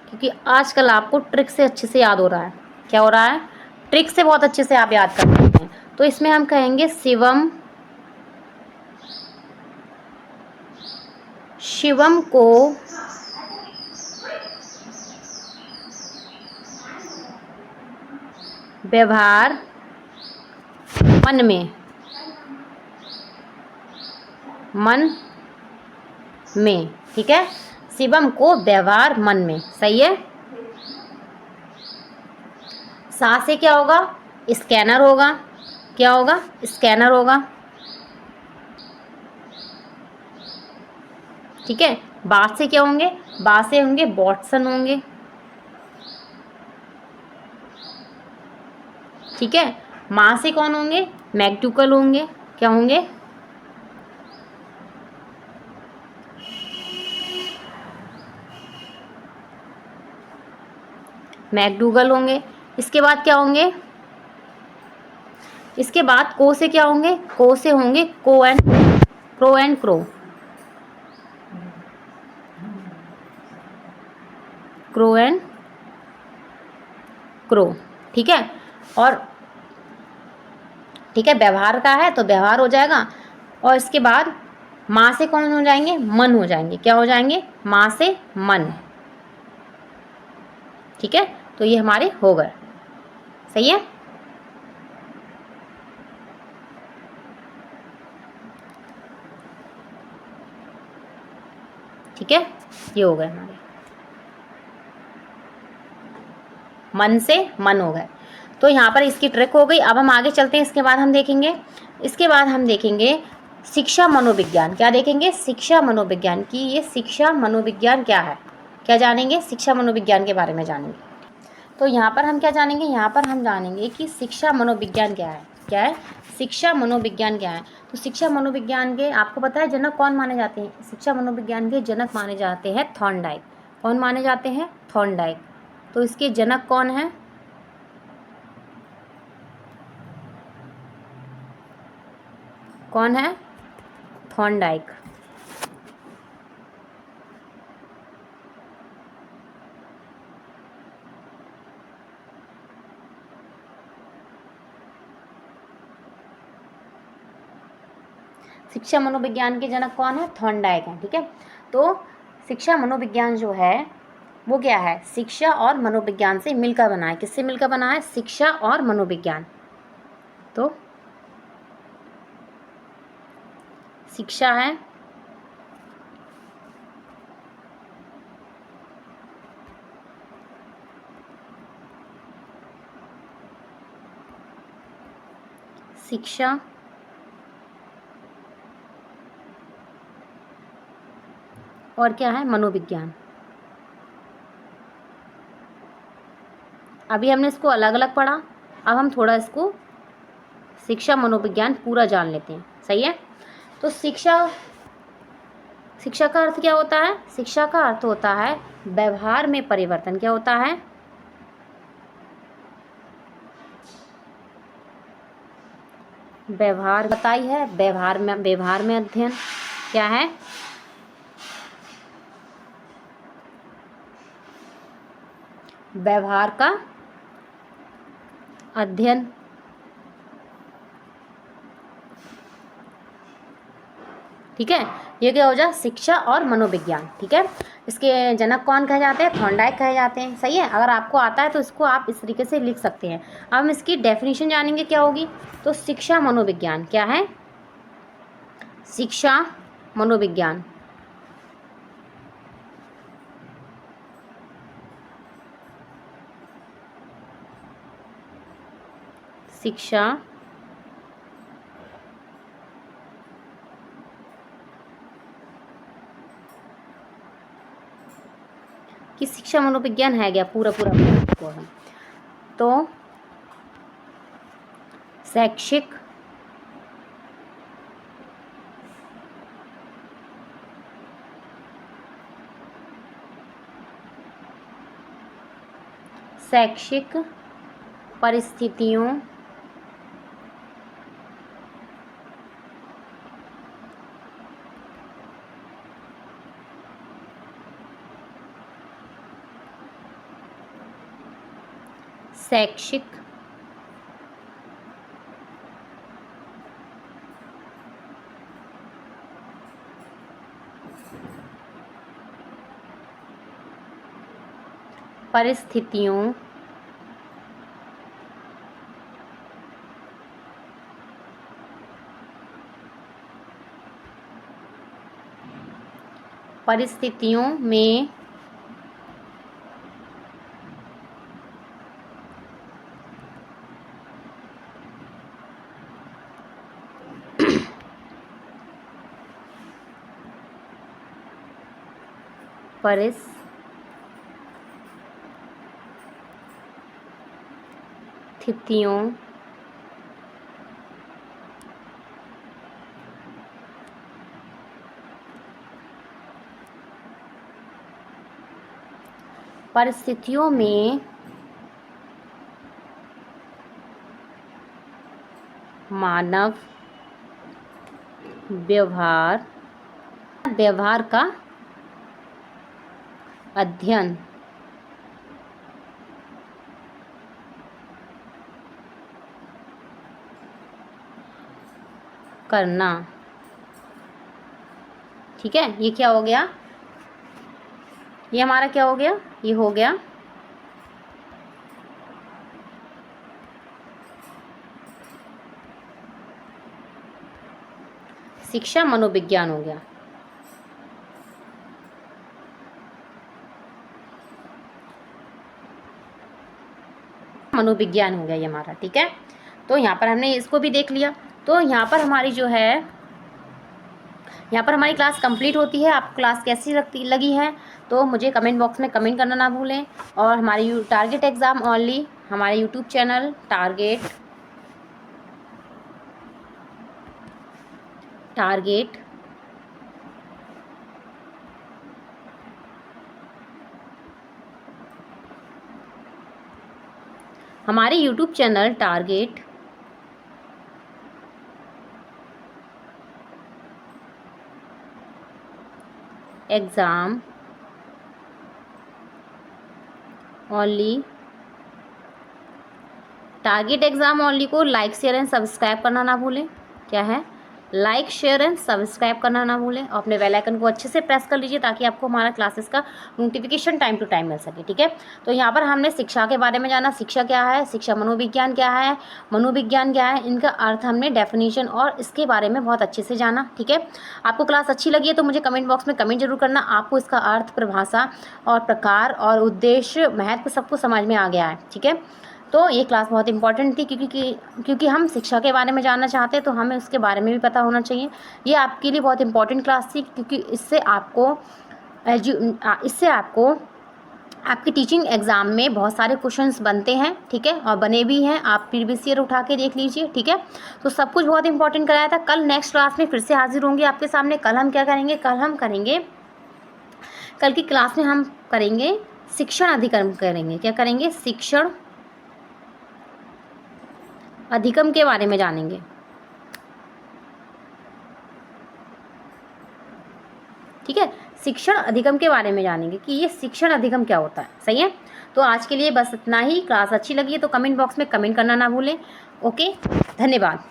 क्योंकि आजकल आपको ट्रिक से अच्छे से याद हो रहा है। क्या हो रहा है? ट्रिक से बहुत अच्छे से आप याद कर सकते हैं। तो इसमें हम कहेंगे शिवम को व्यवहार मन में, ठीक है, शिवम को व्यवहार मन में, सही है। सा से क्या होगा? स्कैनर होगा। क्या होगा? स्कैनर होगा। ठीक है, बा से क्या होंगे? बा से होंगे वॉटसन होंगे। ठीक है, माँ से कौन होंगे? मैकडूगल होंगे। क्या होंगे? मैकडूगल होंगे। इसके बाद क्या होंगे? इसके बाद को से क्या होंगे? को से होंगे crow and crow. Crow and crow. ठीक है, और ठीक है, व्यवहार का है तो व्यवहार हो जाएगा। और इसके बाद माँ से कौन हो जाएंगे? मन हो जाएंगे। क्या हो जाएंगे? माँ से मन। ठीक है, तो ये हमारे हो गए। सही है, ठीक है, ये हो गए हमारे, मन से मन हो गए। तो यहाँ पर इसकी ट्रिक हो गई। अब हम आगे चलते हैं। इसके बाद हम देखेंगे शिक्षा मनोविज्ञान। क्या देखेंगे? शिक्षा मनोविज्ञान की ये शिक्षा मनोविज्ञान क्या है, क्या जानेंगे? शिक्षा मनोविज्ञान के बारे में जानेंगे। तो यहाँ पर हम क्या जानेंगे? यहाँ पर हम जानेंगे कि शिक्षा मनोविज्ञान क्या है। क्या है? शिक्षा मनोविज्ञान क्या है? तो शिक्षा मनोविज्ञान के आपको पता है जनक कौन माने जाते हैं? शिक्षा मनोविज्ञान के जनक माने जाते हैं थॉर्नडाइक। कौन माने जाते हैं? थॉर्नडाइक। तो इसके जनक कौन है? कौन है? थॉर्नडाइक। शिक्षा मनोविज्ञान के जनक कौन है? थॉर्नडाइक है। ठीक है, तो शिक्षा मनोविज्ञान जो है वो क्या है? शिक्षा और मनोविज्ञान से मिलकर बना है। किससे मिलकर बना है? शिक्षा और मनोविज्ञान। तो शिक्षा है, शिक्षा और क्या है? मनोविज्ञान। अभी हमने इसको अलग अलग पढ़ा, अब हम थोड़ा इसको शिक्षा मनोविज्ञान पूरा जान लेते हैं। सही है, तो शिक्षा का अर्थ क्या होता है? शिक्षा का अर्थ होता है व्यवहार में परिवर्तन। क्या होता है? व्यवहार बताई है, व्यवहार में अध्ययन। क्या है? व्यवहार का अध्ययन। ठीक है, ये क्या हो जाए? शिक्षा और मनोविज्ञान। ठीक है, इसके जनक कौन कहे जाते हैं? थॉर्नडाइक कहे जाते हैं। सही है, अगर आपको आता है तो इसको आप इस तरीके से लिख सकते हैं। अब हम इसकी डेफिनेशन जानेंगे क्या होगी। तो शिक्षा मनोविज्ञान क्या है? शिक्षा मनोविज्ञान शिक्षा कि शिक्षा मनोविज्ञान है क्या? पूरा को हम तो शैक्षिक शैक्षिक परिस्थितियों शैक्षिक परिस्थितियों में परिस्थितियों में मानव व्यवहार का अध्ययन करना। ठीक है, ये क्या हो गया, ये हमारा क्या हो गया, ये हो गया शिक्षा मनोविज्ञान हो गया। मनोविज्ञान हो गया ये हमारा। ठीक है, तो यहाँ पर हमने इसको भी देख लिया। तो यहाँ पर हमारी जो है, यहाँ पर हमारी क्लास कंप्लीट होती है। आपको क्लास कैसी लगी है तो मुझे कमेंट बॉक्स में कमेंट करना ना भूलें। और हमारी टारगेट एग्ज़ाम ओनली हमारे यूट्यूब चैनल टारगेट हमारे YouTube channel target exam only को लाइक शेयर एंड सब्सक्राइब करना ना भूलें। क्या है, लाइक शेयर एंड सब्सक्राइब करना ना भूलें। और अपने बेल आइकन को अच्छे से प्रेस कर लीजिए ताकि आपको हमारा क्लासेस का नोटिफिकेशन टाइम टू टाइम मिल सके। ठीक है, तो यहाँ पर हमने शिक्षा के बारे में जाना, शिक्षा क्या है, शिक्षा मनोविज्ञान क्या है, मनोविज्ञान क्या है, इनका अर्थ हमने डेफिनेशन और इसके बारे में बहुत अच्छे से जाना। ठीक है, आपको क्लास अच्छी लगी है तो मुझे कमेंट बॉक्स में कमेंट जरूर करना। आपको इसका अर्थ, परिभाषा और प्रकार और उद्देश्य, महत्व सबको समझ में आ गया है। ठीक है, तो ये क्लास बहुत इंपॉर्टेंट थी क्योंकि हम शिक्षा के बारे में जानना चाहते हैं तो हमें उसके बारे में भी पता होना चाहिए। ये आपके लिए बहुत इंपॉर्टेंट क्लास थी क्योंकि इससे आपको आपके टीचिंग एग्ज़ाम में बहुत सारे क्वेश्चंस बनते हैं। ठीक है, और बने भी हैं, आप प्रीवियस ईयर उठा के देख लीजिए। ठीक है, तो सब कुछ बहुत इंपॉर्टेंट कराया था। कल नेक्स्ट क्लास में फिर से हाजिर होंगे आपके सामने। कल हम क्या करेंगे, कल की क्लास में हम करेंगे शिक्षण अधिगम करेंगे। क्या करेंगे, शिक्षण अधिगम के बारे में जानेंगे। ठीक है, शिक्षण अधिगम के बारे में जानेंगे कि ये शिक्षण अधिगम क्या होता है। सही है, तो आज के लिए बस इतना ही। क्लास अच्छी लगी है तो कमेंट बॉक्स में कमेंट करना ना भूलें। ओके, धन्यवाद।